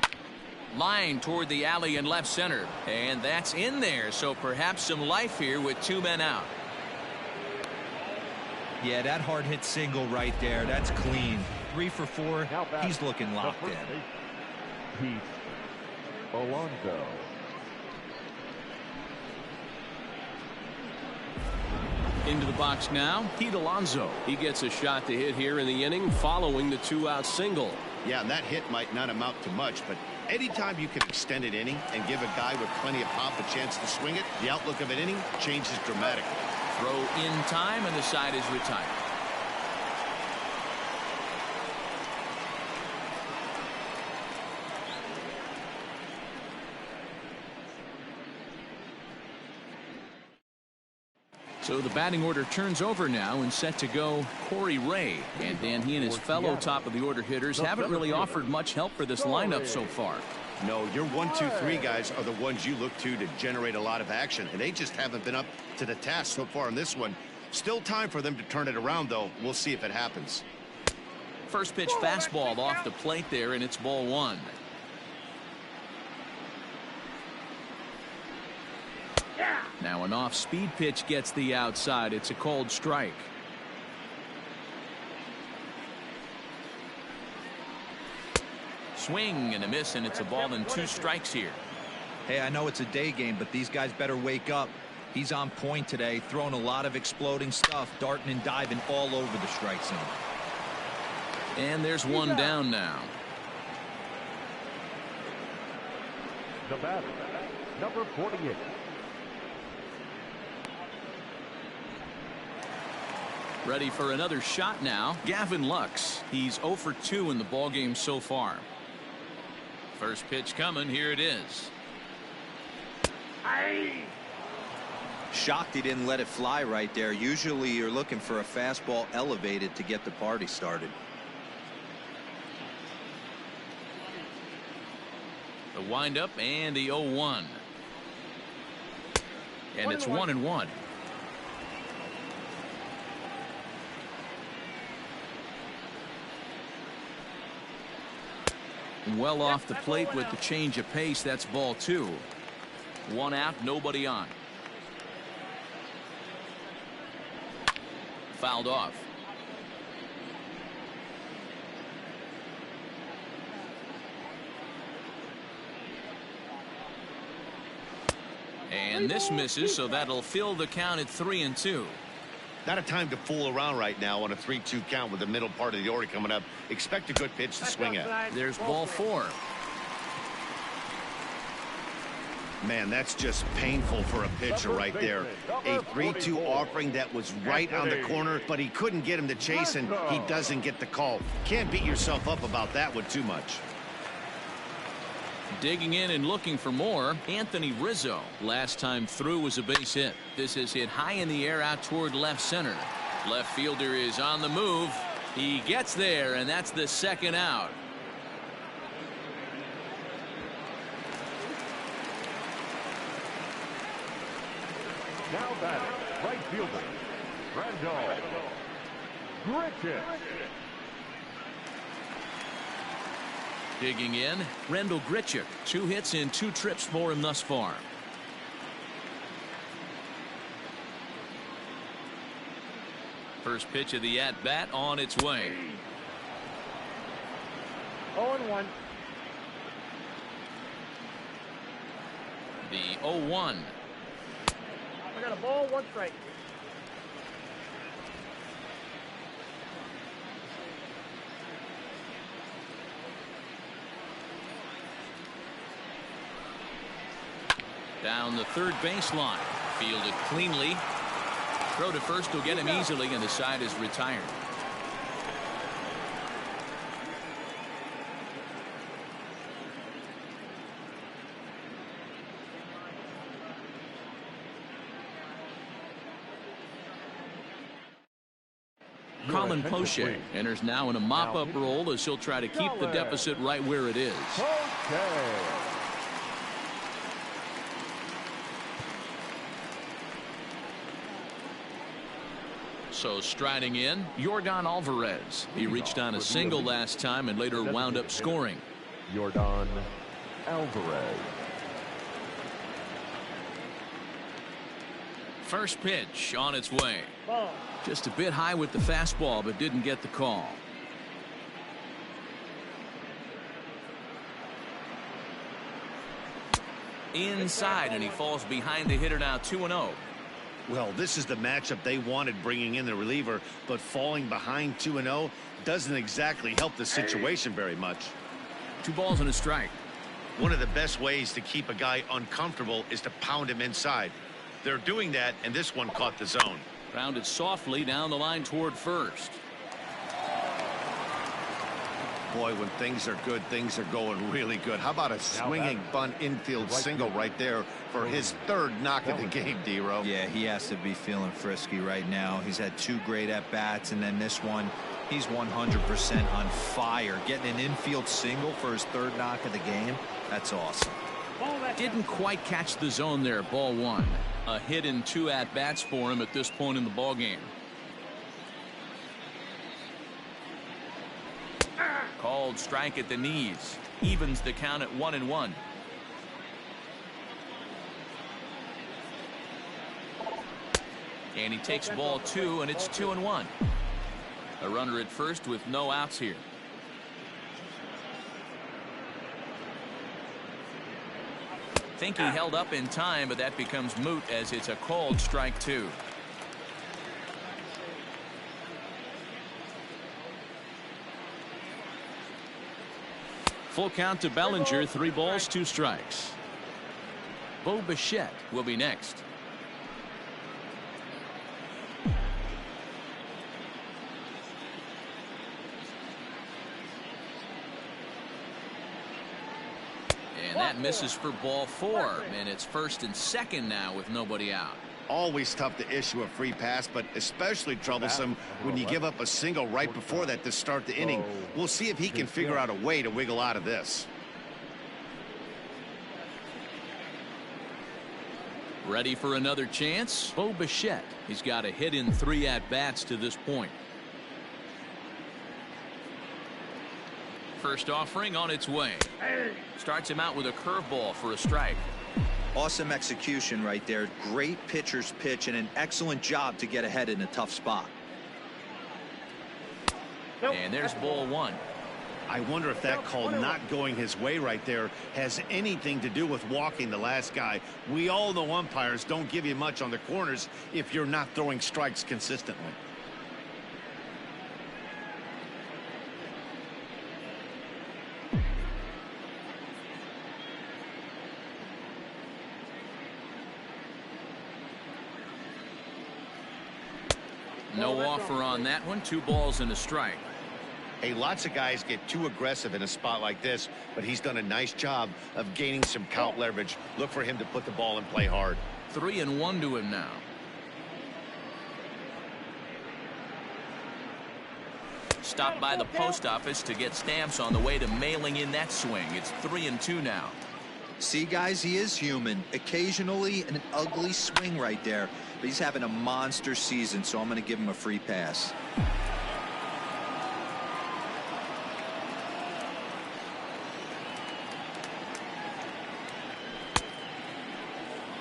Line toward the alley in left center, and that's in there, so perhaps some life here with 2 men out. Yeah, that hard hit single right there, that's clean. 3 for 4. He's looking locked in. Pete Alonso. Into the box now, Pete Alonso. He gets a shot to hit here in the inning following the 2-out single. Yeah, and that hit might not amount to much, but anytime you can extend an inning and give a guy with plenty of pop a chance to swing it, the outlook of an inning changes dramatically. Throw in time, and the side is retired. So the batting order turns over now, and set to go Corey Ray. And then he and his fellow top of the order hitters haven't really offered much help for this lineup so far. No, your 1, 2, 3 guys are the ones you look to generate a lot of action, and they just haven't been up to the task so far in this one. Still time for them to turn it around, though. We'll see if it happens. First pitch fastball off the plate there, and it's ball one. Now an off-speed pitch gets the outside. It's a cold strike. Swing and a miss, and it's a ball and 2 strikes here. Hey, I know it's a day game, but these guys better wake up. He's on point today, throwing a lot of exploding stuff, darting and diving all over the strike zone. And there's one down now. The batter, number 48. Ready for another shot now, Gavin Lux. He's 0 for 2 in the ballgame so far. First pitch coming, here it is. Shocked he didn't let it fly right there. Usually you're looking for a fastball elevated to get the party started. The windup and the 0-1. And it's 1-1. Well off the plate with the change of pace. That's ball 2. 1 out, nobody on. Fouled off. And this misses, so that'll fill the count at 3-2. Not a time to fool around right now on a 3-2 count with the middle part of the order coming up. Expect a good pitch to swing at. There's ball 4. Man, that's just painful for a pitcher right there. A 3-2 offering that was right on the corner, but he couldn't get him to chase, and he doesn't get the call. Can't beat yourself up about that one too much. Digging in and looking for more, Anthony Rizzo. Last time through was a base hit. This is hit high in the air out toward left center. Left fielder is on the move. He gets there, and that's the 2nd out. Now batting, right fielder, Rendell Grichuk. Digging in, Rendell Grichuk. 2 hits and 2 trips for him thus far. First pitch of the at-bat on its way. 0-1. The 0-1. I got a ball, 1 strike. Down the third baseline. Fielded cleanly. Throw to first will get him easily, and the side is retired. Colin Poche enters now in a mop-up role as he'll try to keep the deficit right where it is. So striding in, Yordan Alvarez. He reached on a single last time and later wound up scoring. Yordan Alvarez. First pitch on its way. Ball. Just a bit high with the fastball, but didn't get the call. Inside, and he falls behind the hitter now 2-0. Well, this is the matchup they wanted, bringing in the reliever, but falling behind 2-0 doesn't exactly help the situation very much. 2 balls and a strike. One of the best ways to keep a guy uncomfortable is to pound him inside. They're doing that, and this one caught the zone. Rounded softly down the line toward first. Boy, when things are good, things are going really good. How about a swinging bunt infield single right there for his 3rd knock of the game, D-Row? Yeah, he has to be feeling frisky right now. He's had 2 great at-bats, and then this one, he's 100% on fire. Getting an infield single for his 3rd knock of the game, that's awesome. Didn't quite catch the zone there. Ball 1. A hit in 2 at-bats for him at this point in the ball game. Called strike at the knees. Evens the count at 1-1. And he takes ball 2, and it's 2-1. A runner at first with no outs here. Think he held up in time, but that becomes moot as it's a called strike 2. Full count to Bellinger. 3 balls, 2 strikes. Bo Bichette will be next. And that misses for ball 4, and it's 1st and 2nd now with nobody out. Always tough to issue a free pass, but especially troublesome when you give up a single right before that to start the inning. We'll see if he can figure out a way to wiggle out of this. Ready for another chance? Bo Bichette. He's got a hit in 3 at-bats to this point. First offering on its way. Starts him out with a curveball for a strike. Awesome execution right there. Great pitcher's pitch and an excellent job to get ahead in a tough spot. And there's ball one. I wonder if that call not going his way right there has anything to do with walking the last guy. We all know umpires don't give you much on the corners if you're not throwing strikes consistently. No offer on that one. 2 balls and a strike. Hey, lots of guys get too aggressive in a spot like this, but he's done a nice job of gaining some count leverage. Look for him to put the ball in play hard. 3-1 to him now. Stopped by the post office to get stamps on the way to mailing in that swing. It's 3-2 now. See, guys, he is human. Occasionally an ugly swing right there, but he's having a monster season, so I'm going to give him a free pass.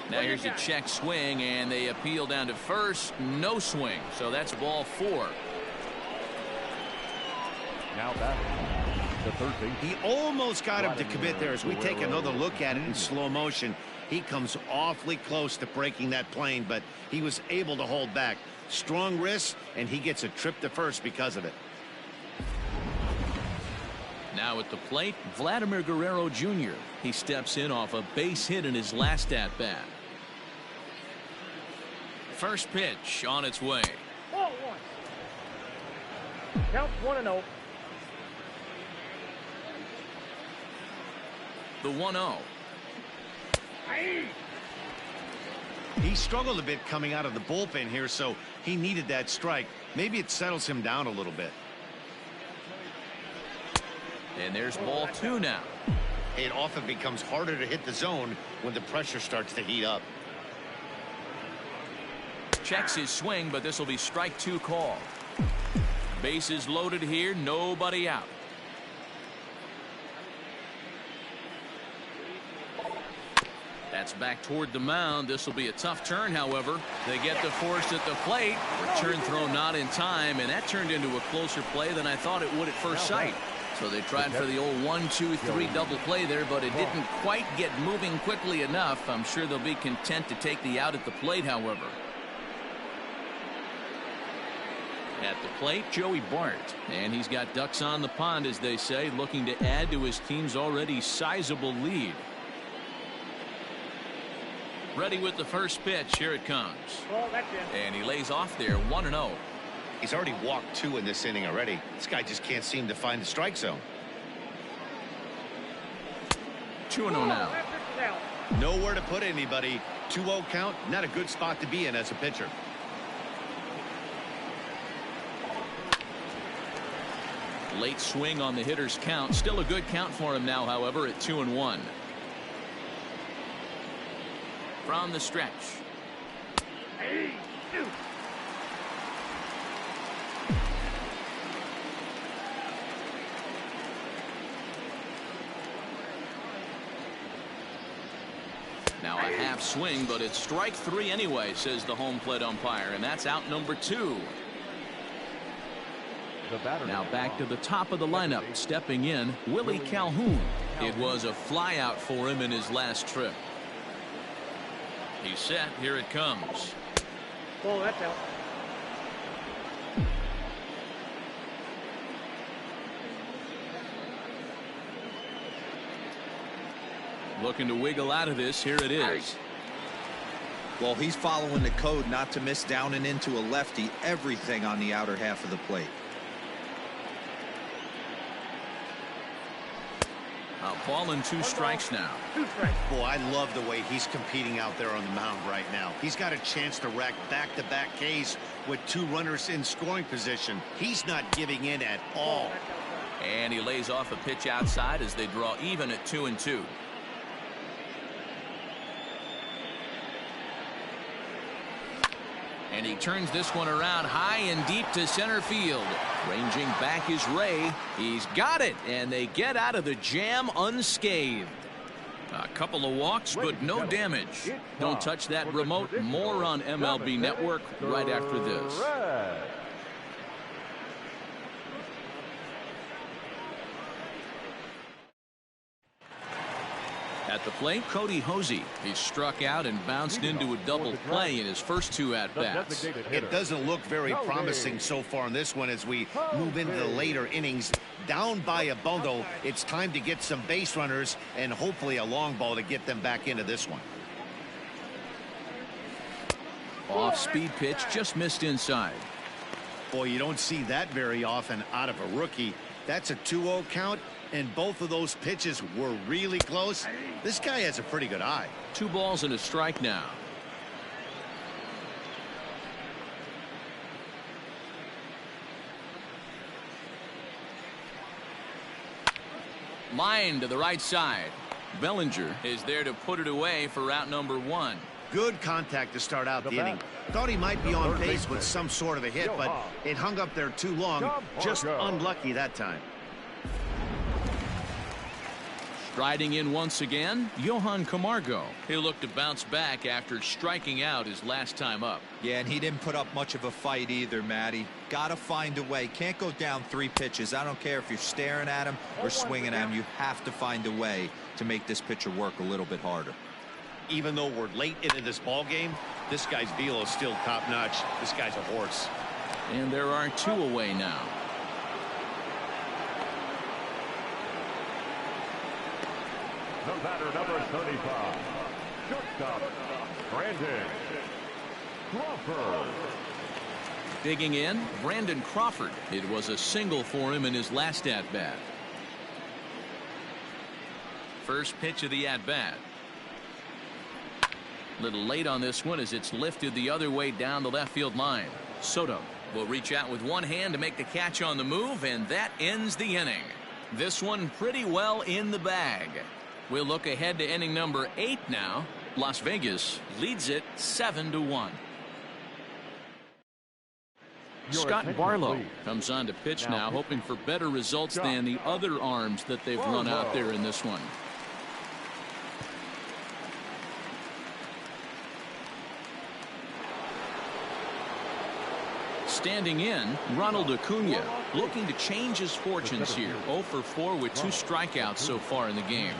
Now here's a check swing, and they appeal down to first. No swing, so that's ball 4. Now batting, the third base. He almost got him to commit there. As we take another look at it in slow motion, he comes awfully close to breaking that plane, but he was able to hold back. Strong wrist, and he gets a trip to first because of it. Now at the plate, Vladimir Guerrero Jr. He steps in off a base hit in his last at-bat. First pitch on its way. Ball 1. Count 1-0. The 1-0. He struggled a bit coming out of the bullpen here, so he needed that strike. Maybe it settles him down a little bit. And there's ball 2 now. It often becomes harder to hit the zone when the pressure starts to heat up. Checks his swing, but this will be strike 2 call. Bases loaded here, nobody out. That's back toward the mound. This will be a tough turn, however. They get the force at the plate. Return throw not in time, and that turned into a closer play than I thought it would at first sight. So they tried for the old 1-2-3 double play there, but it didn't quite get moving quickly enough. I'm sure they'll be content to take the out at the plate, however. At the plate, Joey Bart, and he's got ducks on the pond, as they say, looking to add to his team's already sizable lead. Ready with the first pitch. Here it comes. Ball, that's it. And he lays off there, 1-0. He's already walked 2 in this inning already. This guy just can't seem to find the strike zone. 2-0 now. That pitch is out. Nowhere to put anybody. 2-0 count, not a good spot to be in as a pitcher. Late swing on the hitter's count. Still a good count for him now, however, at 2-1. From the stretch. Now a half swing, but it's strike 3 anyway, says the home plate umpire, and that's out number 2. Now back to the top of the lineup, stepping in, Willie Calhoun. It was a flyout for him in his last trip. He's set. Here it comes. Ball, that's out. Looking to wiggle out of this. Here it is. Well, he's following the code not to miss down and into a lefty. Everything on the outer half of the plate. Ball and 2 strikes now. 2 strikes. Boy, I love the way he's competing out there on the mound right now. He's got a chance to rack back-to-back Ks with 2 runners in scoring position. He's not giving in at all. That's outside. And he lays off a pitch outside as they draw even at 2-2. And he turns this one around high and deep to center field. Ranging back is Ray. He's got it, and they get out of the jam unscathed. A couple of walks, but no damage. Don't touch that remote. More on MLB Network right after this. At the plate, Cody Hosey. He struck out and bounced into a double play in his first 2 at-bats. It doesn't look very promising so far in this one as we move into the later innings. Down by a bundle, it's time to get some base runners and hopefully a long ball to get them back into this one. Off-speed pitch just missed inside. Boy, you don't see that very often out of a rookie. That's a 2-0 count, and both of those pitches were really close. This guy has a pretty good eye. 2 balls and a strike now. Line to the right side. Bellinger is there to put it away for out number 1. Good contact to start out the inning. Thought he might be on base with some sort of a hit, but it hung up there too long. Just unlucky that time. Striding in once again, Johan Camargo. He'll look to bounce back after striking out his last time up. Yeah, and he didn't put up much of a fight either, Matty. Gotta find a way. Can't go down 3 pitches. I don't care if you're staring at him or swinging at him. You have to find a way to make this pitcher work a little bit harder. Even though we're late into this ball game, this guy's velo is still top-notch. This guy's a horse. And there are 2 away now. The batter, number 35, shortstop, Brandon Crawford. Digging in, Brandon Crawford. It was a single for him in his last at-bat. First pitch of the at-bat. Little late on this one as it's lifted the other way down the left field line. Soto will reach out with one hand to make the catch on the move, and that ends the inning. This one pretty well in the bag. We'll look ahead to inning number 8 now. Las Vegas leads it 7-1. Scott Barlow comes on to pitch now, hoping for better results than the other arms that they've run out there in this one. Standing in, Ronald Acuna, looking to change his fortunes here. 0 for 4 with 2 strikeouts so far in the game.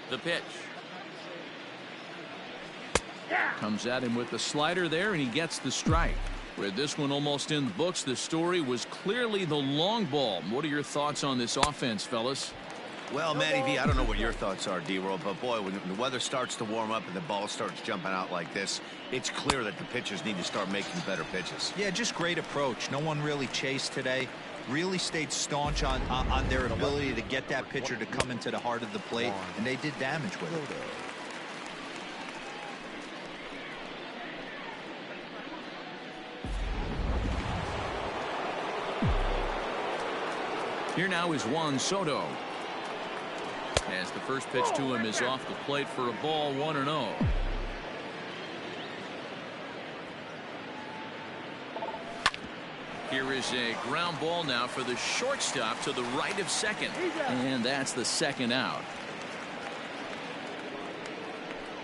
The pitch. Comes at him with the slider there, and he gets the strike. With this one almost in the books, the story was clearly the long ball. What are your thoughts on this offense, fellas? Well, Matty V, I don't know what your thoughts are, D-Roll, but boy, when the weather starts to warm up and the ball starts jumping out like this, it's clear that the pitchers need to start making better pitches. Yeah, just great approach. No one really chased today. Really stayed staunch on their ability to get that pitcher to come into the heart of the plate, and they did damage with it. Here now is Juan Soto. As the first pitch to him is off the plate for a ball, 1-0. Here is a ground ball now for the shortstop to the right of second. And that's the second out.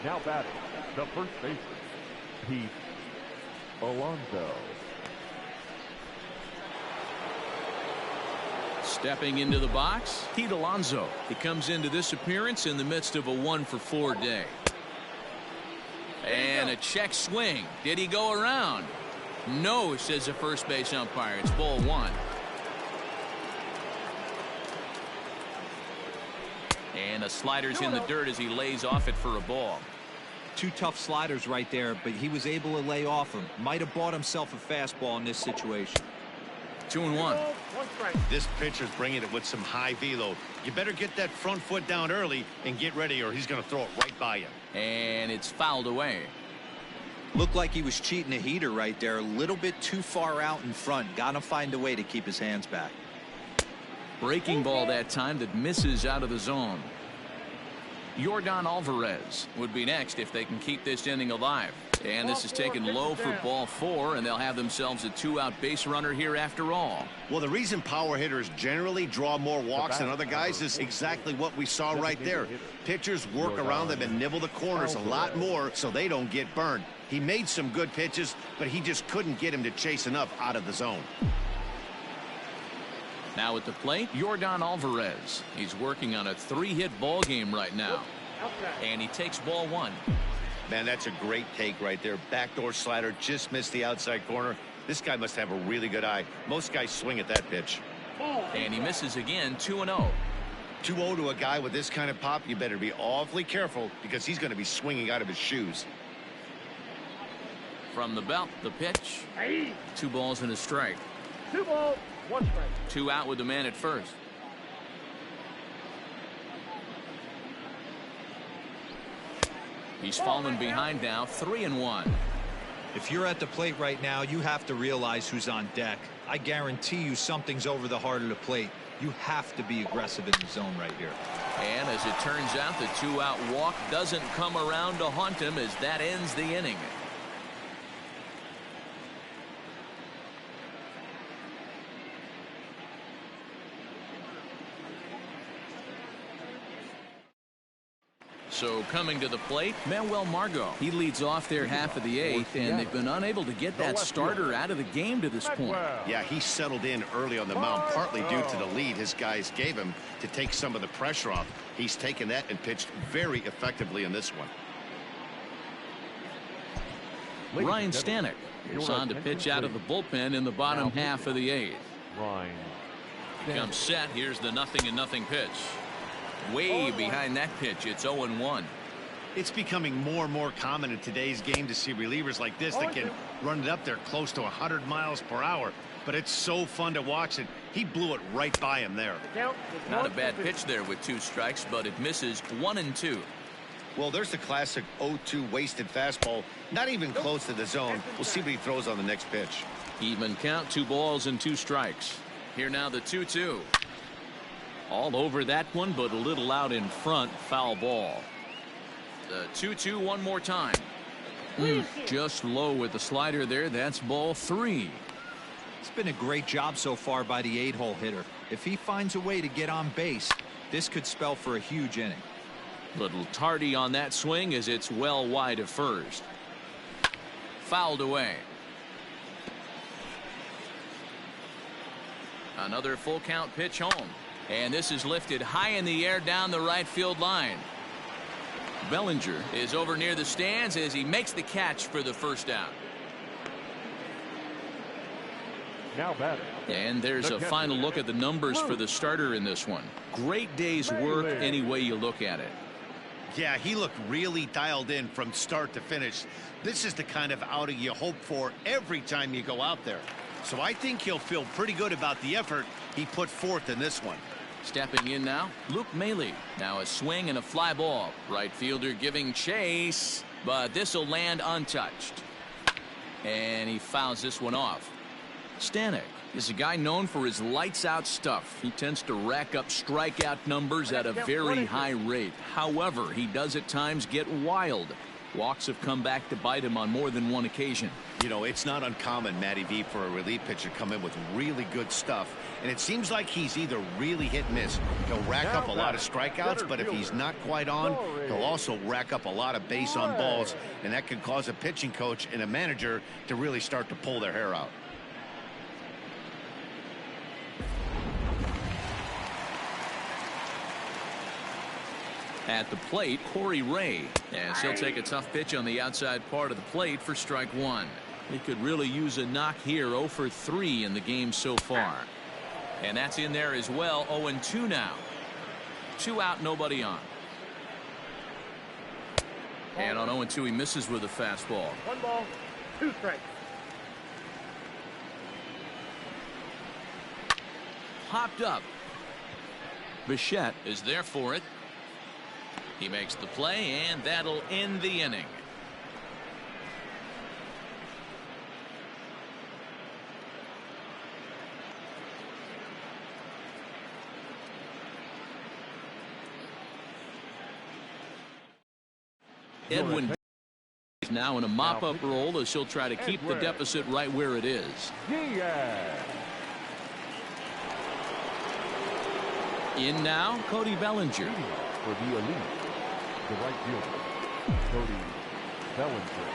Now batting, the first baseman, Pete Alonso. Stepping into the box, Pete Alonso. He comes into this appearance in the midst of a 1 for 4 day. And a check swing. Did he go around? No, says the first base umpire. It's ball 1. And the slider's in the dirt as he lays off it for a ball. 2 tough sliders right there, but he was able to lay off them. Might have bought himself a fastball in this situation. 2-1. This pitcher's bringing it with some high velo. You better get that front foot down early and get ready, or he's going to throw it right by you. And it's fouled away. Looked like he was cheating a heater right there. A little bit too far out in front. Got to find a way to keep his hands back. Breaking ball that time that misses out of the zone. Yordan Alvarez would be next if they can keep this inning alive. And this is taken low for ball 4, and they'll have themselves a 2-out base runner here after all. Well, the reason power hitters generally draw more walks than other guys is exactly what we saw right there. Pitchers work around them and nibble the corners a lot more so they don't get burned. He made some good pitches, but he just couldn't get him to chase enough out of the zone. Now at the plate, Yordan Alvarez. He's working on a 3-hit ball game right now. And he takes ball 1. Man, that's a great take right there. Backdoor slider, just missed the outside corner. This guy must have a really good eye. Most guys swing at that pitch. And he misses again, 2-0. 2-0 to a guy with this kind of pop, you better be awfully careful because he's going to be swinging out of his shoes. From the belt, the pitch. 2 balls and a strike. 2 balls, 1 strike. 2 out with the man at first. He's fallen behind now, 3-1. If you're at the plate right now, you have to realize who's on deck. I guarantee you something's over the heart of the plate. You have to be aggressive in the zone right here. And as it turns out, the 2-out walk doesn't come around to haunt him as that ends the inning. So coming to the plate, Manuel Margot. He leads off their half of the 8th, and they've been unable to get that starter out of the game to this point. Yeah, he settled in early on the mound, partly due to the lead his guys gave him to take some of the pressure off. He's taken that and pitched very effectively in this one. Ryan Stanek is on to pitch out of the bullpen in the bottom half of the 8th. Ryan. Comes set. Here's the 0-0 pitch. Way behind that pitch. It's 0-1. It's becoming more and more common in today's game to see relievers like this that can run it up there close to 100 miles per hour. But it's so fun to watch it. He blew it right by him there. Not a bad pitch there with 2 strikes, but it misses 1-2. Well, there's the classic 0-2 wasted fastball. Not even close to the zone. We'll see what he throws on the next pitch. Even count, 2 balls and 2 strikes. Here now the 2-2. All over that one, but a little out in front. Foul ball. The 2-2 one more time. Just low with the slider there. That's ball 3. It's been a great job so far by the 8-hole hitter. If he finds a way to get on base, this could spell for a huge inning. Little tardy on that swing as it's well wide of first. Fouled away. Another full count pitch home. And this is lifted high in the air down the right field line. Bellinger is over near the stands as he makes the catch for the first down. Now batting. And there's a final look at the numbers for the starter in this one. Great day's work any way you look at it. Yeah, he looked really dialed in from start to finish. This is the kind of outing you hope for every time you go out there. So I think he'll feel pretty good about the effort he put forth in this one. Stepping in now, Luke Maile. Now a swing and a fly ball. Right fielder giving chase, but this will land untouched. And he fouls this one off. Stanek is a guy known for his lights-out stuff. He tends to rack up strikeout numbers at a very high rate. However, he does at times get wild. Walks have come back to bite him on more than one occasion. You know, it's not uncommon, Matty V, for a relief pitcher to come in with really good stuff. And it seems like he's either really hit and miss. He'll rack up a lot of strikeouts, but if he's not quite on, he'll also rack up a lot of base on balls. And that can cause a pitching coach and a manager to really start to pull their hair out. At the plate, Corey Ray, as he'll take a tough pitch on the outside part of the plate for strike 1. He could really use a knock here. 0 for 3 in the game so far. And that's in there as well. 0-2 now. 2 out, nobody on. And on 0-2, he misses with a fastball. 1 ball, 2 strikes. Popped up. Bichette is there for it. He makes the play, and that'll end the inning. Edwin is now in a mop-up role as he'll try to keep the deficit right where it is. In now, Cody Bellinger. For the Elite, the right fielder, Cody Bellinger.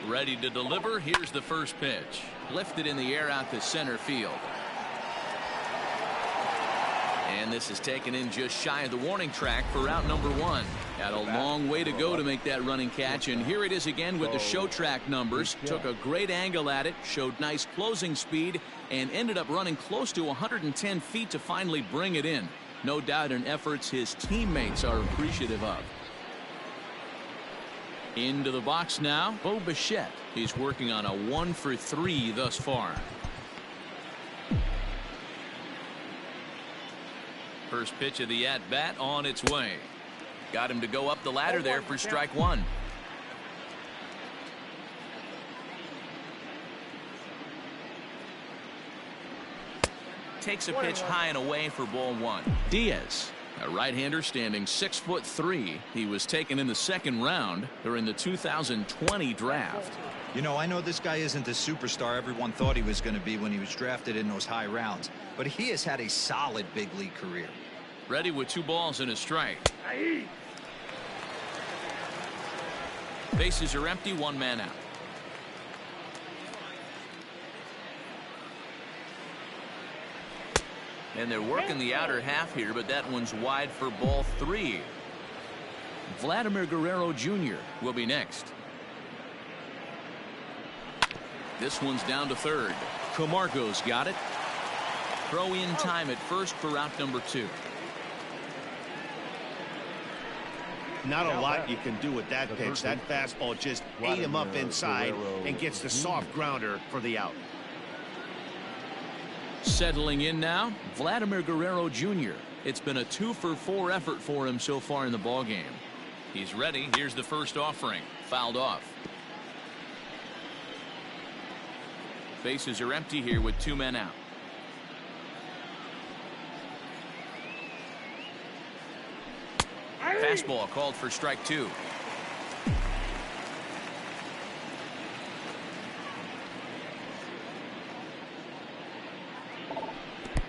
Ready to deliver. Here's the first pitch. Lifted in the air out to center field. And this is taken in just shy of the warning track for out number 1. Had a long way to go to make that running catch, and here it is again with the show track numbers. Took a great angle at it, showed nice closing speed, and ended up running close to 110 feet to finally bring it in. No doubt in efforts his teammates are appreciative of. Into the box now, Bo Bichette. He's working on a 1-for-3 thus far. First pitch of the at-bat on its way. Got him to go up the ladder there for strike 1. Takes a pitch high and away for ball 1. Diaz, a right-hander standing 6'3". He was taken in the second round during the 2020 draft. You know, I know this guy isn't the superstar everyone thought he was going to be when he was drafted in those high rounds, but he has had a solid big league career. Ready with 2 balls and a strike. Bases are empty, 1 man out. And they're working the outer half here, but that one's wide for ball 3. Vladimir Guerrero Jr. will be next. This one's down to third. Camargo's got it. Throw in time at first for out number 2. Not a lot you can do with that pitch. That fastball just ate him up inside and gets the soft grounder for the out. Settling in now, Vladimir Guerrero Jr. It's been a 2-for-4 effort for him so far in the ballgame. He's ready. Here's the first offering. Fouled off. Bases are empty here with 2 men out. Fastball called for strike 2.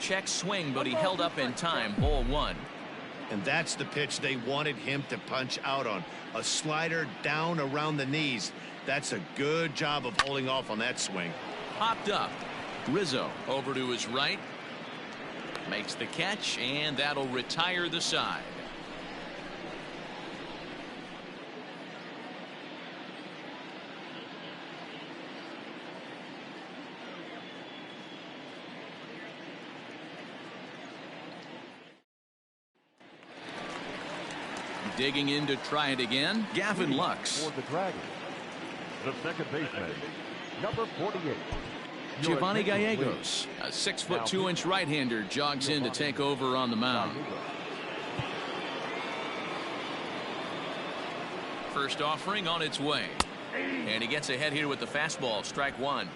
Check swing, but he held up in time. Ball 1. And that's the pitch they wanted him to punch out on. A slider down around the knees. That's a good job of holding off on that swing. Popped up. Rizzo over to his right. Makes the catch, and that'll retire the side. Digging in to try it again, Gavin Lux. For the Dragons, the second baseman, number 48. Giovanni Gallegos, a 6'2" right-hander, jogs in to take over on the mound. First offering on its way. And he gets ahead here with the fastball. Strike 1.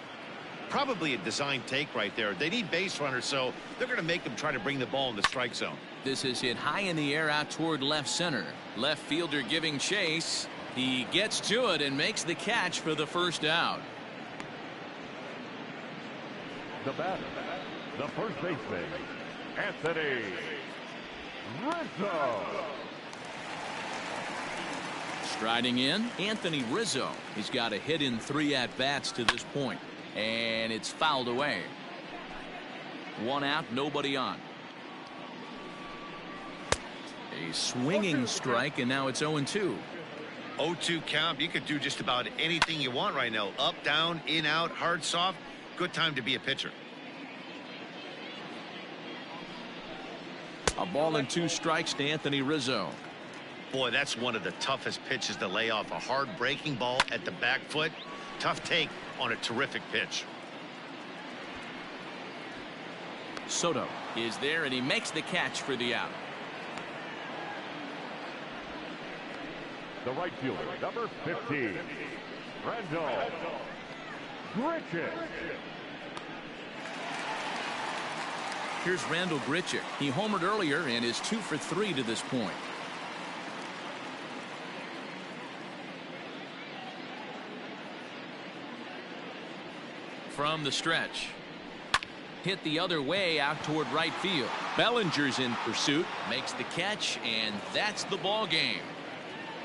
Probably a design take right there. They need base runners, so they're going to make them try to bring the ball in the strike zone. This is hit high in the air out toward left center. Left fielder giving chase. He gets to it and makes the catch for the first out. The batter, the first baseman, Anthony Rizzo. Striding in, Anthony Rizzo. He's got a hit in 3 at-bats to this point. And it's fouled away. 1 out, nobody on. A swinging strike, and now it's 0-2. 0-2 count. You could do just about anything you want right now. Up, down, in, out, hard, soft. Good time to be a pitcher. A ball and 2 strikes to Anthony Rizzo. Boy, that's one of the toughest pitches to lay off. A hard breaking ball at the back foot. Tough take on a terrific pitch. Soto is there, and he makes the catch for the out. The right fielder, number 15, Randall Grichuk. Here's Randall Grichuk. He homered earlier and is 2 for 3 to this point. From the stretch. Hit the other way out toward right field. Bellinger's in pursuit, makes the catch, and that's the ball game.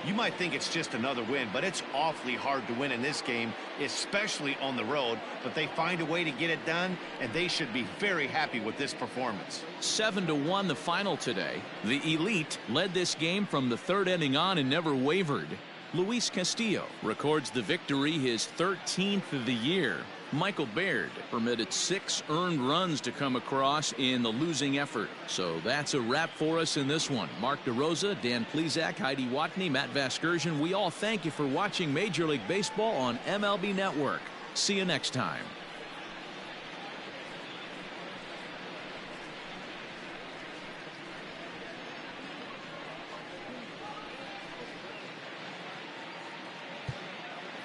You might think it's just another win, but it's awfully hard to win in this game, especially on the road. But they find a way to get it done, and they should be very happy with this performance. 7-1 the final today. The Elite led this game from the third inning on and never wavered. Luis Castillo records the victory, his 13th of the year. Michael Baird permitted 6 earned runs to come across in the losing effort. So that's a wrap for us in this one. Mark DeRosa, Dan Plesac, Heidi Watney, Matt Vasgersian, we all thank you for watching Major League Baseball on MLB Network. See you next time.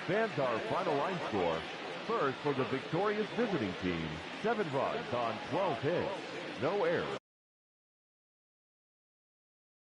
Fans, our final line score. First, for the victorious visiting team, 7 runs on 12 hits, no errors.